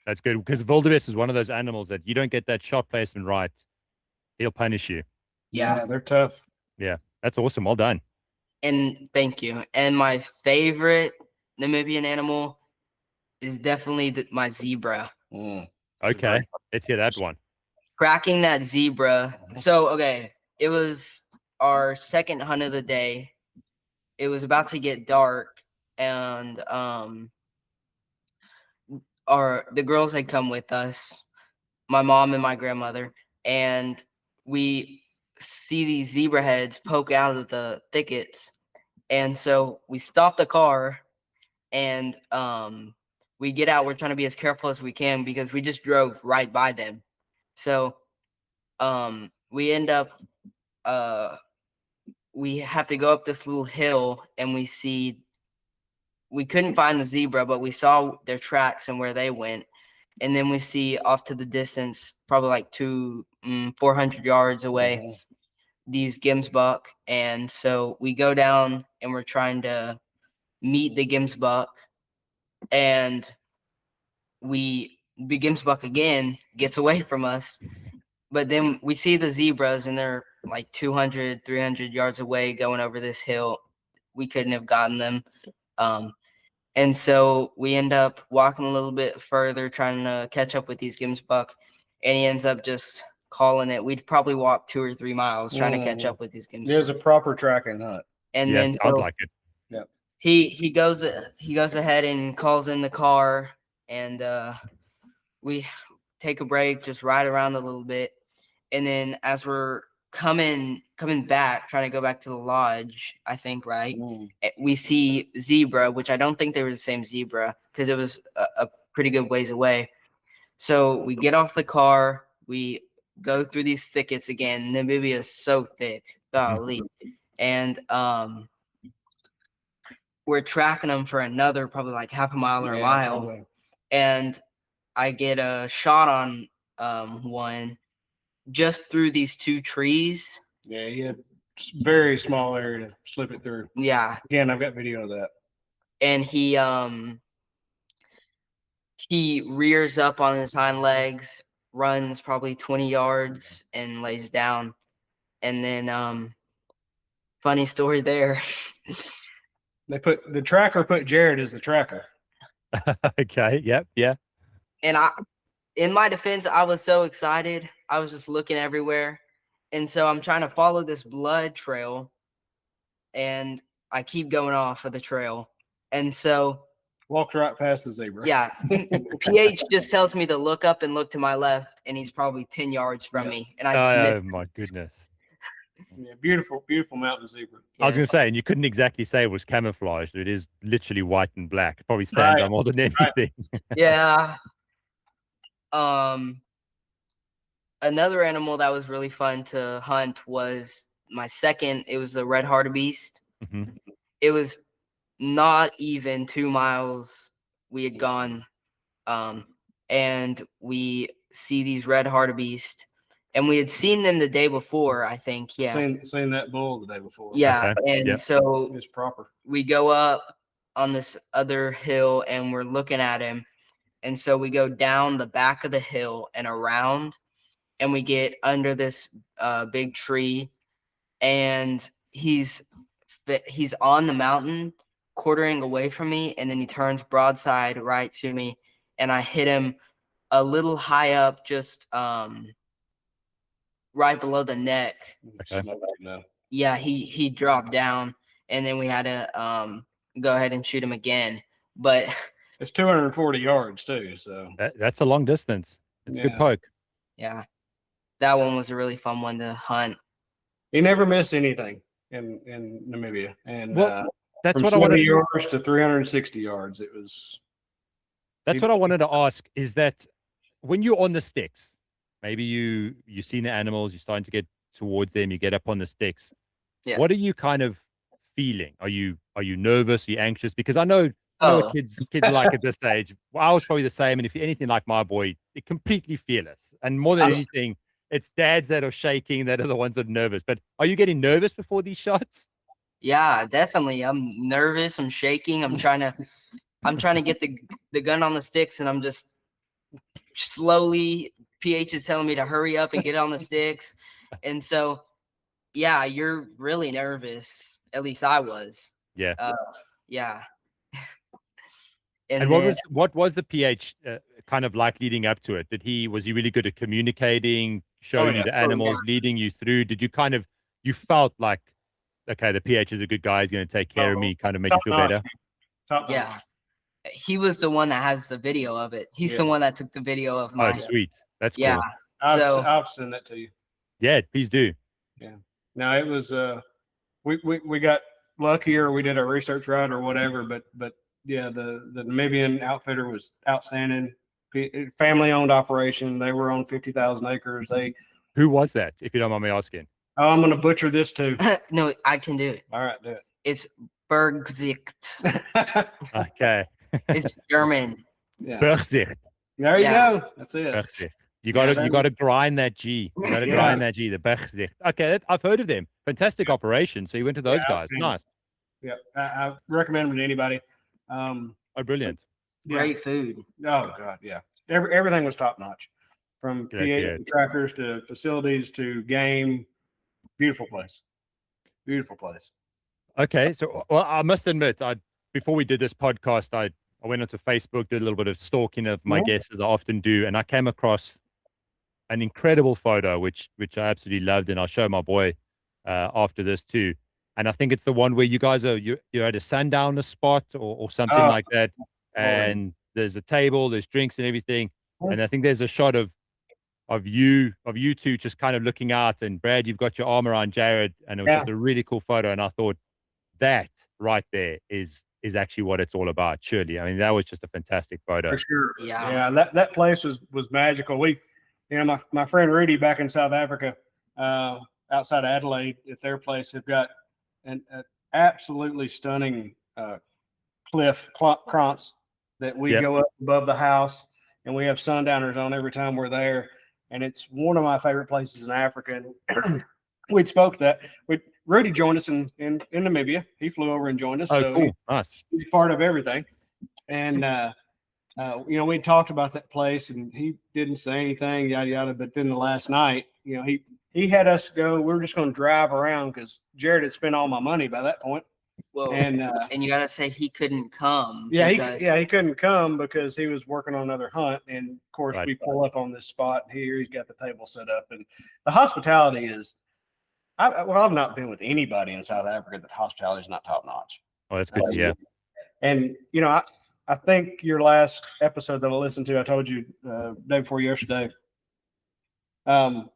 That's good, because wildebeest is one of those animals that you don't get that shot placement right, he'll punish you. Yeah, they're tough. Yeah, that's awesome. Well done. And thank you. And my favorite Namibian animal is definitely my zebra. Okay, let's hear that one. Tracking that zebra. So, okay, it was our second hunt of the day. It was about to get dark, and the girls had come with us, my mom and my grandmother, and we see these zebra heads poke out of the thickets. And so we stop the car, and we get out. We're trying to be as careful as we can because we just drove right by them. So we end up we have to go up this little hill, and we couldn't find the zebra, but we saw their tracks and where they went. And then we see off to the distance, probably like 400 yards away, these gemsbuck. And so we go down, and we're trying to meet the gemsbuck, and the gemsbuck again gets away from us. But then we see the zebras, and they're like 200, 300 yards away going over this hill. We couldn't have gotten them. And so we end up walking a little bit further, trying to catch up with these gemsbuck, and he ends up just calling it. We'd probably walk 2 or 3 miles trying to catch up with these gemsbuck. There's a proper tracking hunt. And then sounds like it. Yep. He goes ahead and calls in the car, and we take a break, just ride around a little bit, and then as we're coming back, trying to go back to the lodge, I think, right? We see zebra, which I don't think they were the same zebra because it was a pretty good ways away. So we get off the car, we go through these thickets again. Namibia is so thick, golly. And we're tracking them for another probably like half a mile or a mile. Probably. And I get a shot on one, just through these 2 trees. Yeah, he had very small area to slip it through. Yeah, Again, I've got video of that. and he rears up on his hind legs, runs probably 20 yards, and lays down. And then funny story there. The tracker put Jarret as the tracker. Okay. Yep. Yeah. And in my defense, I was so excited. I was just looking everywhere. And so I'm trying to follow this blood trail, and I keep going off of the trail. And so Walked right past the zebra. yeah, PH just tells me to look up and look to my left, and he's probably 10 yards from me. And I just Oh missed. my goodness. Yeah, beautiful, beautiful mountain zebra. I was Yeah. going to say, and you couldn't exactly say it was camouflaged. It is literally white and black. It probably stands Right. out more than anything. Yeah. Another animal that was really fun to hunt was my second. It was the red hartebeest. Mhm. It was not even 2 miles we had gone, and we see these red hartebeest, and we had seen them the day before, I think. Yeah. Seen that bull the day before. Yeah. Okay. And Yep. so It's proper. we go up on this other hill and we're looking at him. And so we go down the back of the hill and around, and we get under this big tree, and he's on the mountain quartering away from me, and then he turns broadside right to me, and I hit him a little high up, just right below the neck. Okay. No. Yeah, he dropped down, and then we had to go ahead and shoot him again. But It's 240 yards too. So That's a long distance. It's a good Yeah. poke. yeah, that one was a really fun one to hunt. he never missed anything in Namibia. And Well, that's from what I 70 wanted. yards to 360 yards, it was. That's what I wanted to ask. Is that when you're on the sticks, maybe you've seen the animals, you're starting to get towards them, you get up on the sticks. Yeah. What are you kind of feeling? Are you nervous? Are you anxious? Because I know what Oh, kids like at this age. Well, I was probably the same, and if you're anything like my boy, you're completely fearless. And more than anything, it's dads that are shaking that are the ones that are nervous. But are you getting nervous before these shots? yeah, definitely. I'm nervous. I'm shaking. I'm trying to get the gun on the sticks, and I'm just slowly. PH is telling me to hurry up and get on the sticks, and so yeah, you're really nervous. At least I was. Yeah. Yeah. And what was the PH kind of like leading up to it? Was he really good at communicating, showing you the animals, leading you through? Did you felt like, okay, the PH is a good guy, he's going to take care of me, kind of make you feel better? Top Yeah. notch. He was the one that has the video of it. He's the one that took the video of Oh, mine. sweet. That's Yeah. cool. I'll send that to you. Yeah, please do. Now it was we got luckier. We did our research right or whatever, but yeah, the Namibian outfitter was outstanding. Family owned operation. They were on 50,000 acres. Who was that, if you don't mind me asking? Oh, I'm gonna butcher this too. No, I can do it. All right, do It's Bergsicht. it. Okay. It's German. Yeah. Bergzicht. There you Yeah. go. That's it. Bergzicht. You gotta grind that G. You gotta grind that G, the Bergzicht. Okay, I've heard of them. Fantastic operation. So you went to those guys. Nice. Yeah, I recommend them to anybody. Oh, brilliant. Great food. Oh God, yeah. Everything was top notch, from PH to trackers to facilities to game. Beautiful place. Beautiful place. Okay, so well, I must admit, before we did this podcast, I went onto Facebook, did a little bit of stalking of my guests, as I often do, and I came across an incredible photo, which I absolutely loved, and I'll show my boy after this too. And I think it's the one where you guys you're at a sundowner spot or something like that, and there's a table, there's drinks and everything, and I think there's a shot of you two just kind of looking out, and Brad, you've got your arm around Jarret, and it was just a really cool photo. And I thought that right there is actually what it's all about. Surely, I mean, that was just a fantastic photo. For sure. Yeah. That place was magical. My friend Rudy back in South Africa, outside of Adelaide, at their place, have got an absolutely stunning cliff krantz that we go up above the house, and we have sundowners on every time we're there. and it's one of my favorite places in Africa. And we'd spoke that. Rudy joined us in Namibia. He flew over and joined us. Oh, So cool. Nice. he's part of everything. And we talked about that place, and he didn't say anything, yada yada. But then the last night, he had us go. We were just going to drive around because Jarret had spent all my money by that point. Well, and you gotta say he couldn't come. Yeah, he couldn't come because he was working on another hunt. And of course, we pull up on this spot here. He's got the table set up, and the hospitality is. I've not been with anybody in South Africa that hospitality is not top notch. Oh, that's good to hear. And I think your last episode that I listened to, I told you day before yesterday, the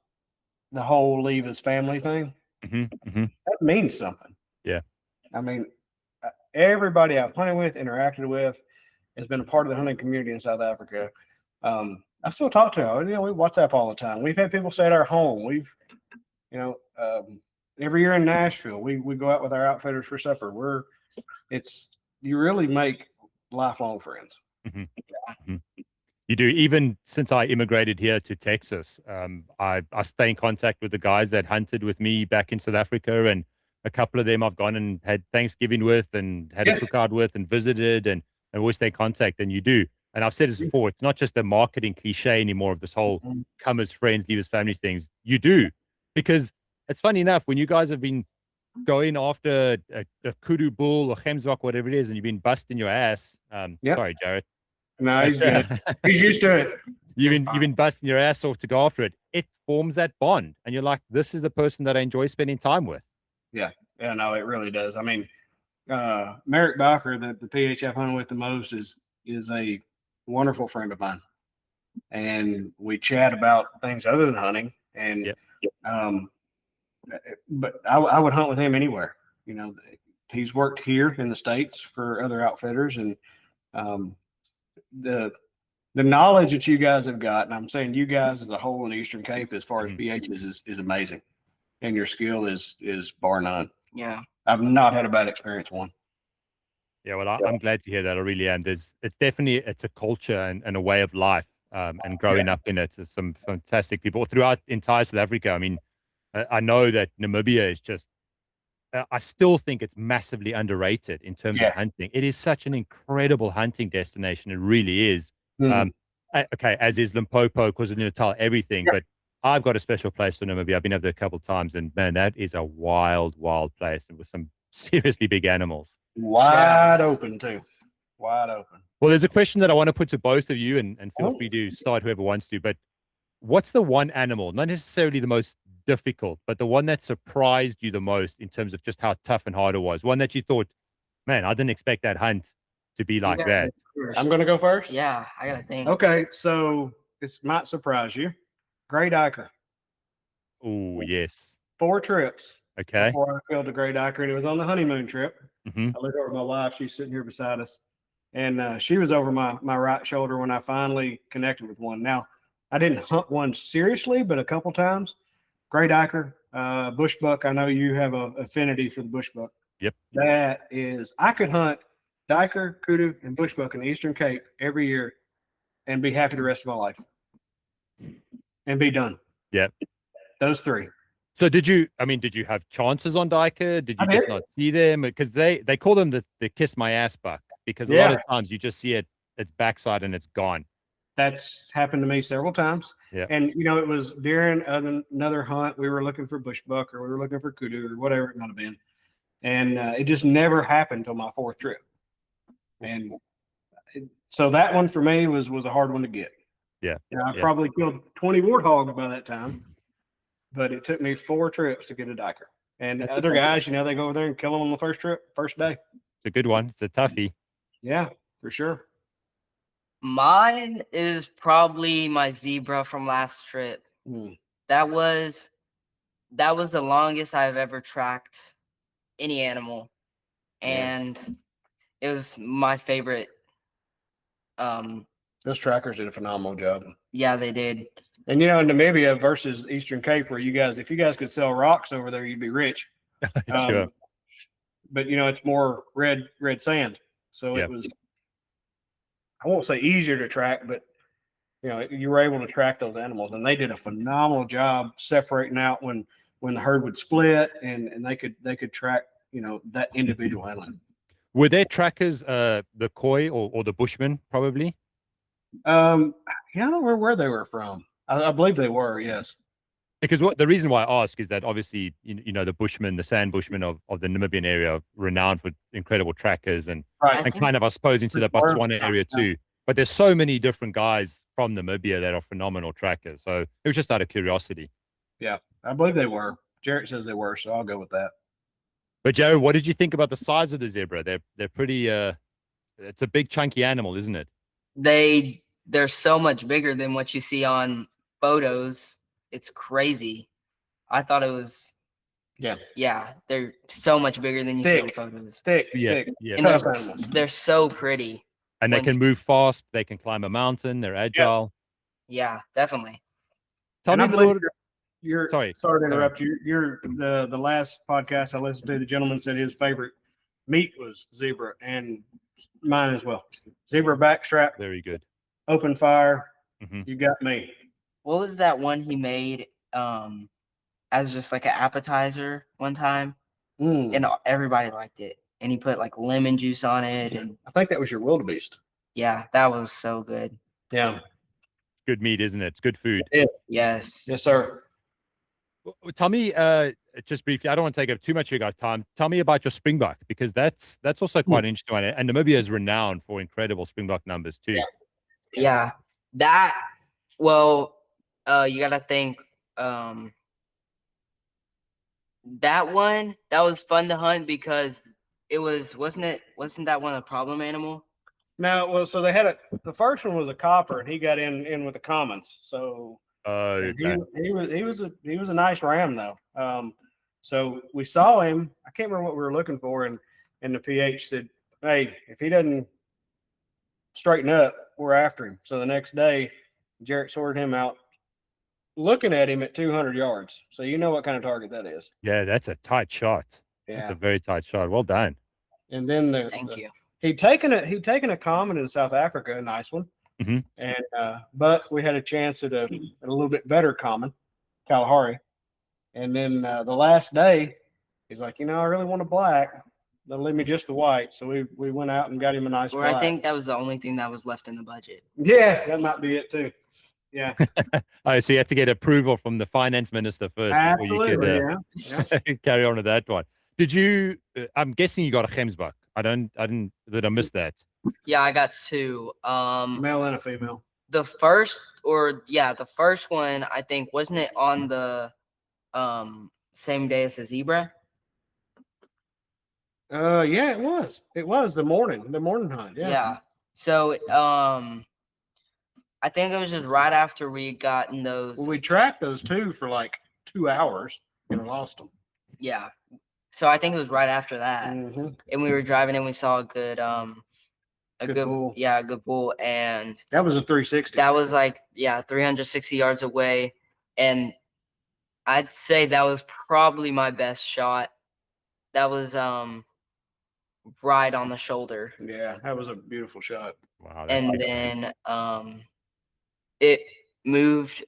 whole leave his family thing. That means something. Yeah. I mean, everybody I've hunted with, interacted with, has been a part of the hunting community in South Africa. I still talk to them. We WhatsApp all the time. We've had people stay at our home. We've, every year in Nashville, we go out with our outfitters for supper. You really make lifelong friends. You do. Even since I immigrated here to Texas, I stay in contact with the guys that hunted with me back in South Africa, and a couple of them I've gone and had Thanksgiving with and had a cookout with and visited, and always stay in contact. And you do. And I've said this before, it's not just a marketing cliche anymore of this whole come as friends, leave as family things. You do. Because it's funny enough, when you guys have been going after a kudu bull or gemsbok, whatever it is, and you've been busting your ass. Sorry, Jarret. No, he's good. He's used to it. You've been busting your ass off to go after it. It forms that bond, and you're like, this is the person that I enjoy spending time with. Yeah, no, it really does. I mean, Merrick Bowker, the PH I've hunted with the most, is a wonderful friend of mine, and we chat about things other than hunting. And but I would hunt with him anywhere. He's worked here in the States for other outfitters, and the knowledge that you guys have got, and I'm saying you guys as a whole in the Eastern Cape, as far as PHs, is amazing, and your skill is bar none. Yeah, I've not had a bad experience one. Yeah, well, I'm glad to hear that. I really am. It's a culture and a way of life, and growing up in it. There's some fantastic people throughout entire South Africa. I mean, I know that Namibia is just, I still think it's massively underrated in terms of hunting. It is such an incredible hunting destination. It really is. Okay, as is Limpopo, KwaZulu-Natal, everything. But I've got a special place for Namibia. I've been over there a couple of times, and man, that is a wild, wild place, and with some seriously big animals. Wide open too. Wide open. Well, there's a question that I want to put to both of you, and feel free to start whoever wants to. But what's the one animal, not necessarily the most difficult, but the one that surprised you the most in terms of just how tough and hard it was? One that you thought, man, I didn't expect that hunt to be like that. I'm going to go first? Yeah, I got to think. Okay, so this might surprise you. Gray Diker. Oh, yes. 4 trips. Okay. Before I killed a Gray Diker, and it was on the honeymoon trip. I look over at my wife. She's sitting here beside us. And she was over my right shoulder when I finally connected with one. Now, I didn't hunt one seriously, but a couple times. Gray Diker, bushbuck. I know you have an affinity for the bushbuck. Yep. That is, I could hunt Diker, kudu, and bushbuck in the Eastern Cape every year and be happy the rest of my life and be done. Yep. Those 3. So did you have chances on Diker? Did you just not see them? Because they call them the kiss my ass buck, because a lot of times you just see its backside and it's gone. That's happened to me several times. Yeah. And, it was during another hunt. We were looking for bushbuck, or we were looking for kudu, or whatever it might have been. And it just never happened until my 4th trip. And so that one for me was a hard one to get. Yeah. I probably killed 20 warthogs by that time, but it took me 4 trips to get a Diker. And That's other guys, they go over there and kill them on the first day. It's a good one. It's a toughie. Yeah, for sure. Mine is probably my zebra from last trip. That was the longest I've ever tracked any animal, and it was my favorite. Those trackers did a phenomenal job. Yeah, they did. And in Namibia versus Eastern Cape, where if you guys could sell rocks over there, you'd be rich. Sure. But it's more red sand, so it was. I won't say easier to track, but you were able to track those animals, and they did a phenomenal job separating out when the herd would split, and they could track that individual animal. Were there trackers, the Khoi or the Bushmen, probably? Yeah, I don't remember where they were from. I believe they were, yes. Because the reason why I ask is that obviously, the Bushmen, the sand Bushmen of the Namibian area are renowned for incredible trackers and Right. kind of, I suppose, into the Botswana area too. But there's so many different guys from Namibia that are phenomenal trackers. So it was just out of curiosity. Yeah, I believe they were. Jarret says they were, so I'll go with that. But Joe, what did you think about the size of the zebra? They're pretty. It's a big chunky animal, isn't it? They're so much bigger than what you see on photos. It's crazy. I thought it was. Yeah, they're so much bigger than you see on photos. Thick. And they're so pretty. And they can move fast. They can climb a mountain. They're agile. Yeah, definitely. Tell me a little. Sorry to interrupt you. You're the last podcast I listened to, the gentleman said his favorite meat was zebra, and mine as well. Zebra backstrap. Very good. Open fire. Mm-hmm. You got me. What was that one he made as just like an appetizer one time? And everybody liked it. And he put like lemon juice on it. And I think that was your wildebeest. Yeah, that was so good. Yeah. Good meat, isn't it? It's good food. Yes. Yes, sir. Tell me, just briefly, I don't want to take up too much of your guys' time. Tell me about your springbok, because that's also quite interesting. And Namibia is renowned for incredible springbok numbers too. Yeah. You got to think that was fun to hunt because it wasn't that one a problem animal? No, well, so they had the first one was a copper, and he got in with the commons. So okay. he was a nice ram though. So we saw him. I can't remember what we were looking for, and the PH said, "Hey, if he doesn't straighten up, we're after him." So the next day, Jarret sorted him out, looking at him at 200 yards. So you know what kind of target that is. Yeah, that's a tight shot. Yeah, that's a very tight shot. Well done. And then thank you. He'd taken a common in South Africa, a nice one, and but we had a chance at a little bit better common, Kalahari, and then the last day, he's like, I really want a black. They'll leave me just the white, so we went out and got him a nice black. I think that was the only thing that was left in the budget. Yeah, that might be it too. Yeah. Oh, so you had to get approval from the finance minister first before you could carry on with that one. Did you? I'm guessing you got a gemsbok. Did I miss that? Yeah, I got two. Male and a female. The first one, I think, wasn't it on the same day as the zebra? Yeah, it was. It was the morning hunt. Yeah. So I think it was just right after we had gotten those. Well, we tracked those two for like 2 hours and lost them. Yeah. So I think it was right after that, and we were driving and we saw a good bull. Yeah, a good bull, and that was a 360. That was 360 yards away, and I'd say that was probably my best shot. That was right on the shoulder. Yeah, that was a beautiful shot. Wow. And then it moved.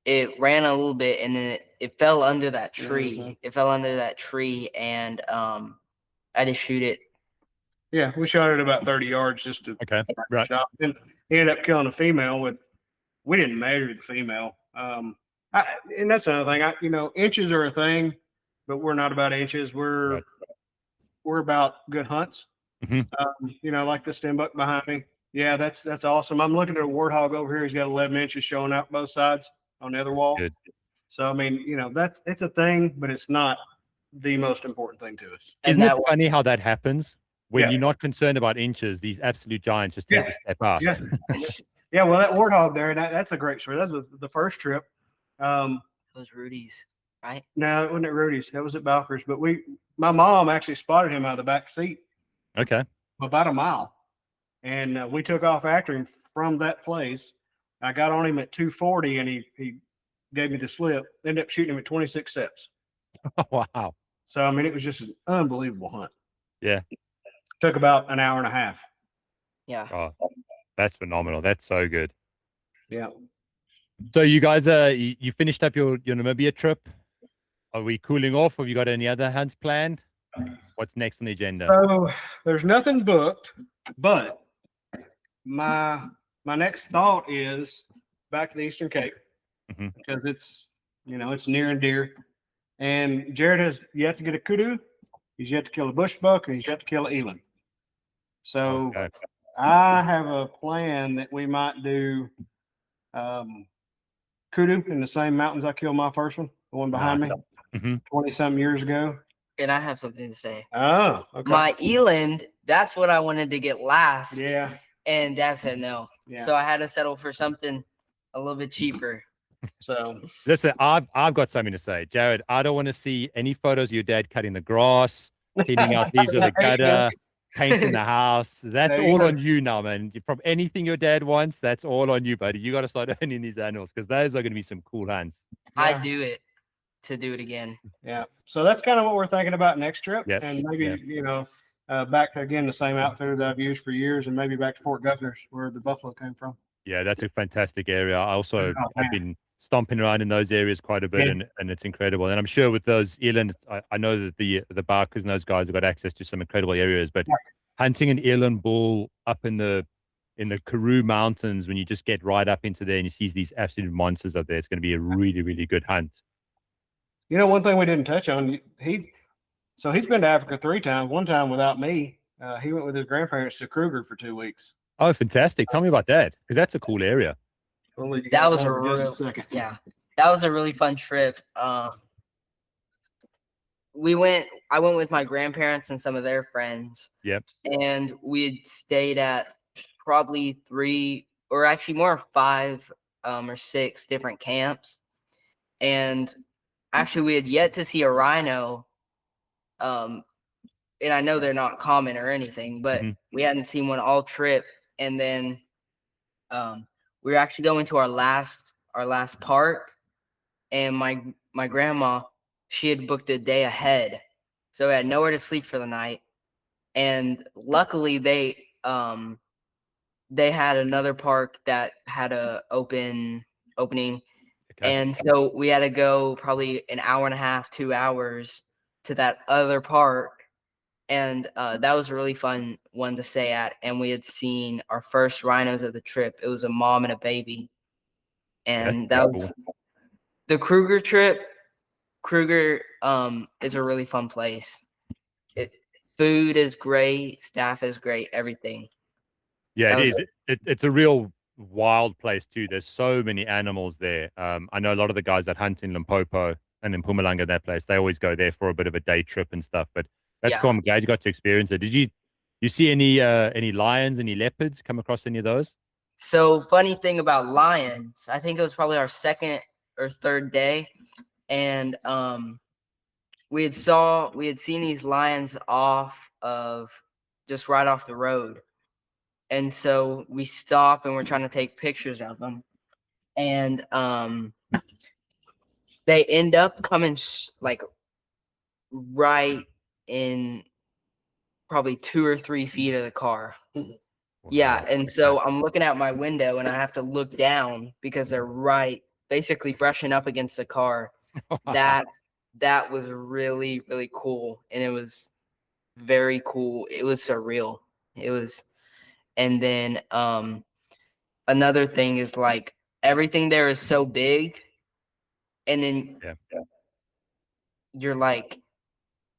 It ran a little bit, and then it fell under that tree. It fell under that tree, and I had to shoot it. Yeah, we shot it about 30 yards just to right. shot. Then he ended up killing a female we didn't measure the female. And that's another thing. Inches are a thing, but we're not about inches. We're about good hunts. Like the stembuck behind me. Yeah, that's awesome. I'm looking at a warthog over here. He's got 11 inches showing out both sides on the other wall. Good. So I mean, it's a thing, but it's not the most important thing to us. Isn't it funny how that happens when you're not concerned about inches? These absolute giants just tend to step up. Yeah. Yeah. Well, that warthog there, that's a great story. That was the first trip. It was Rudy's, right? No, it wasn't at Rudy's. That was at Balker's. But my mom actually spotted him out of the back seat. Okay. About a mile, and we took off after him from that place. I got on him at 240, and he gave me the slip. Ended up shooting him at 26 steps. Wow. So, I mean, it was just an unbelievable hunt. Yeah. Took about an hour and a half. Yeah. Oh, that's phenomenal. That's so good. Yeah. So you guys, you finished up your Namibia trip. Are we cooling off? Have you got any other hunts planned? What's next on the agenda? So there's nothing booked, but my next thought is back to the Eastern Cape because it's it's near and dear. And Jarret has yet to get a kudu, he's yet to kill a bush buck, and he's yet to kill an eland. So I have a plan that we might do kudu in the same mountains I killed my first one, the one behind me, 20-something years ago. And I have something to say. Oh, okay. My eland, that's what I wanted to get last. Yeah. And Dad said no. Yeah. So I had to settle for something a little bit cheaper. So listen, I've got something to say, Jarret. I don't want to see any photos of your dad cutting the grass, cleaning out leaves of the gutter, painting the house. That's all on you now, man. From anything your dad wants, that's all on you, buddy. You got to start owning these animals because those are going to be some cool hunts. Yeah. I do it to do it again. Yeah. So that's kind of what we're thinking about next trip. Yep. And maybe, back to, again, the same outfitter that I've used for years, and maybe back to Fort Governors where the buffalo came from. Yeah, that's a fantastic area. I also have been stomping around in those areas quite a bit, and it's incredible. And I'm sure with those eland, I know that the Barkers and those guys have got access to some incredible areas, but hunting an eland bull up in the Karoo Mountains, when you just get right up into there and you see these absolute monsters up there, it's going to be a really, really good hunt. One thing we didn't touch on, he's been to Africa 3 times, one time without me. He went with his grandparents to Kruger for 2 weeks. Oh, fantastic. Tell me about that, because that's a cool area. That was that was a really fun trip. I went with my grandparents and some of their friends. Yep. And we had stayed at probably 3 or actually more 5 or 6 different camps. And actually we had yet to see a rhino. And I know they're not common or anything, but we hadn't seen one all trip. And then we were actually going to our last park, and my grandma, she had booked a day ahead, so we had nowhere to sleep for the night. And luckily they had another park that had a opening, and so we had to go probably an hour and a half, 2 hours to that other park. And that was a really fun one to stay at. And we had seen our first rhinos of the trip. It was a mom and a baby. And that was the Kruger trip. Kruger is a really fun place. Food is great. Staff is great. Everything. Yeah, it is. It's a real wild place too. There's so many animals there. I know a lot of the guys that hunt in Limpopo and in Mpumalanga, that place, they always go there for a bit of a day trip and stuff. But that's cool. I'm glad you got to experience it. Did you see any lions, any leopards? Come across any of those? So funny thing about lions, I think it was probably our 2nd or 3rd day, and we had seen these lions just right off the road, and so we stop and we're trying to take pictures of them, and they end up coming right in probably 2 or 3 feet of the car. Yeah. And so I'm looking out my window and I have to look down because they're basically brushing up against the car. That was really, really cool. And it was very cool. It was surreal. And then another thing is everything there is so big. And then you're like,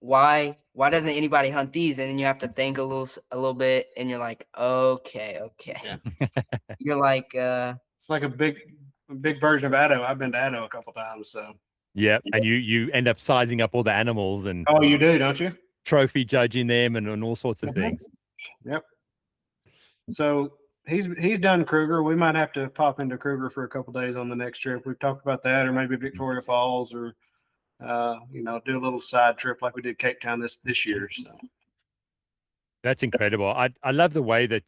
why doesn't anybody hunt these? And then you have to think a little bit, and you're like, okay. Yeah. You're like, it's like a big version of Addo. I've been to Addo a couple times, so yeah. And you end up sizing up all the animals, and you do, don't you? Trophy judging them and all sorts of things. Yep. So he's done Kruger. We might have to pop into Kruger for a couple days on the next trip. We've talked about that, or maybe Victoria Falls, or do a little side trip like we did Cape Town this year. So that's incredible. I love the way that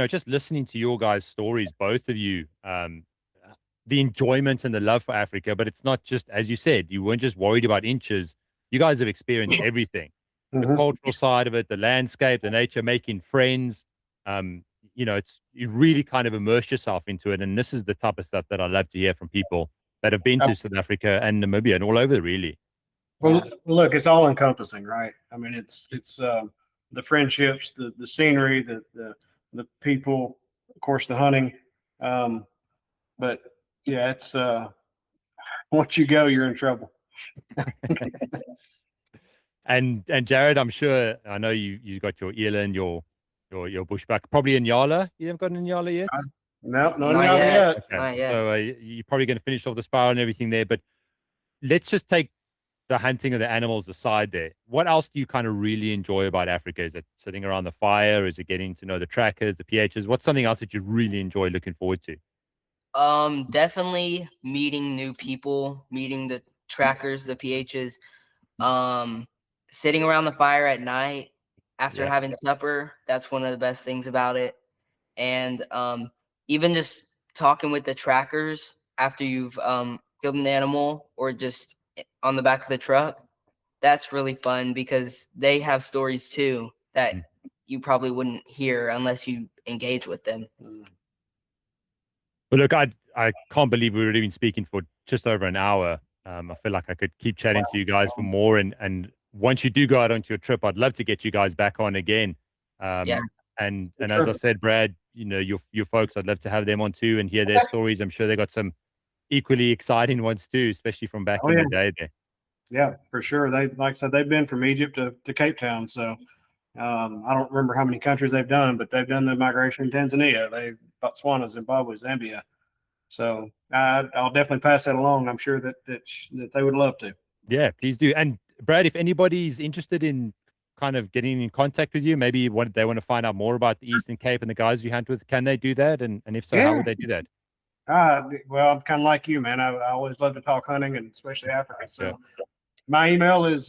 just listening to your guys' stories, both of you, the enjoyment and the love for Africa. But it's not just, as you said, you weren't just worried about inches. You guys have experienced everything, the cultural side of it, the landscape, the nature, making friends. you really kind of immerse yourself into it. And this is the type of stuff that I love to hear from people that have been to South Africa and Namibia and all over, really. Well, look, it's all encompassing, right? I mean, it's the friendships, the scenery, the people, of course, the hunting. But yeah, it's once you go, you're in trouble. And Jarret, I'm sure, I know you got your eland, your bushback, probably in Yala. You haven't got an Yala yet? No, Not not yet. yet. Okay. Not yet. So you're probably going to finish off the spiral and everything there, but let's just take the hunting of the animals aside there. What else do you kind of really enjoy about Africa? Is it sitting around the fire? Is it getting to know the trackers, the PHs? What's something else that you really enjoy looking forward to? Definitely meeting new people, meeting the trackers, the PHs, sitting around the fire at night after having supper. That's one of the best things about it. And even just talking with the trackers after you've killed an animal or just on the back of the truck. That's really fun because they have stories too that you probably wouldn't hear unless you engage with them. Well, look, I can't believe we were even speaking for just over an hour. I feel like I could keep chatting to you guys for more. And once you do go out onto your trip, I'd love to get you guys back on again. And as I said, Brad, your folks, I'd love to have them on too and hear their stories. I'm sure they got some equally exciting ones too, especially from back in the day there. Yeah, for sure. They, like I said, they've been from Egypt to Cape Town. So I don't remember how many countries they've done, but they've done the migration in Tanzania, Botswana, Zimbabwe, Zambia. So I'll definitely pass that along. I'm sure that they would love to. Yeah, please do. And Brad, if anybody's interested in kind of getting in contact with you, maybe they want to find out more about the Eastern Cape and the guys you hunt with, can they do that? And if so, how would they do that? Well, I'm kind of like you, man. I always love to talk hunting and especially Africa. So my email is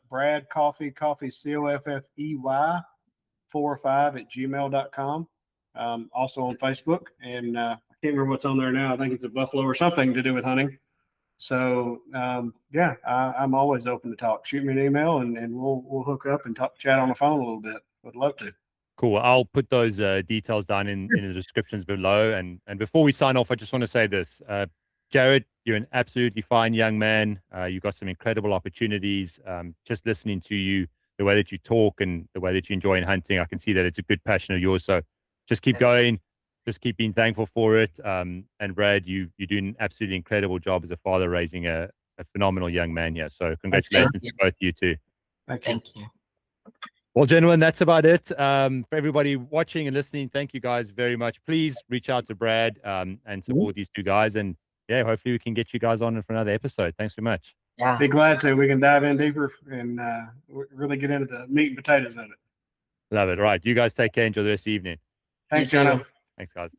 Brad Coffey, COFFEY 45 @gmail.com. Also on Facebook, and I can't remember what's on there now. I think it's a buffalo or something to do with hunting. So I'm always open to talk. Shoot me an email, and we'll hook up and chat on the phone a little bit. Would love to. Cool. I'll put those details down in the descriptions below. And before we sign off, I just want to say this. Jarret, you're an absolutely fine young man. You've got some incredible opportunities. Just listening to you, the way that you talk and the way that you enjoy in hunting, I can see that it's a good passion of yours. So just keep going. Just keep being thankful for it. And Brad, you do an absolutely incredible job as a father raising a phenomenal young man here. So congratulations to both you two. Thank you. Well, gentlemen, that's about it. For everybody watching and listening, thank you guys very much. Please reach out to Brad and support these two guys. And yeah, hopefully we can get you guys on for another episode. Thanks so much. Yeah. Be glad to. We can dive in deeper and really get into the meat and potatoes of it. Love it. All right. You guys take care. Enjoy the rest of the evening. Thanks, Jono. Thanks, guys.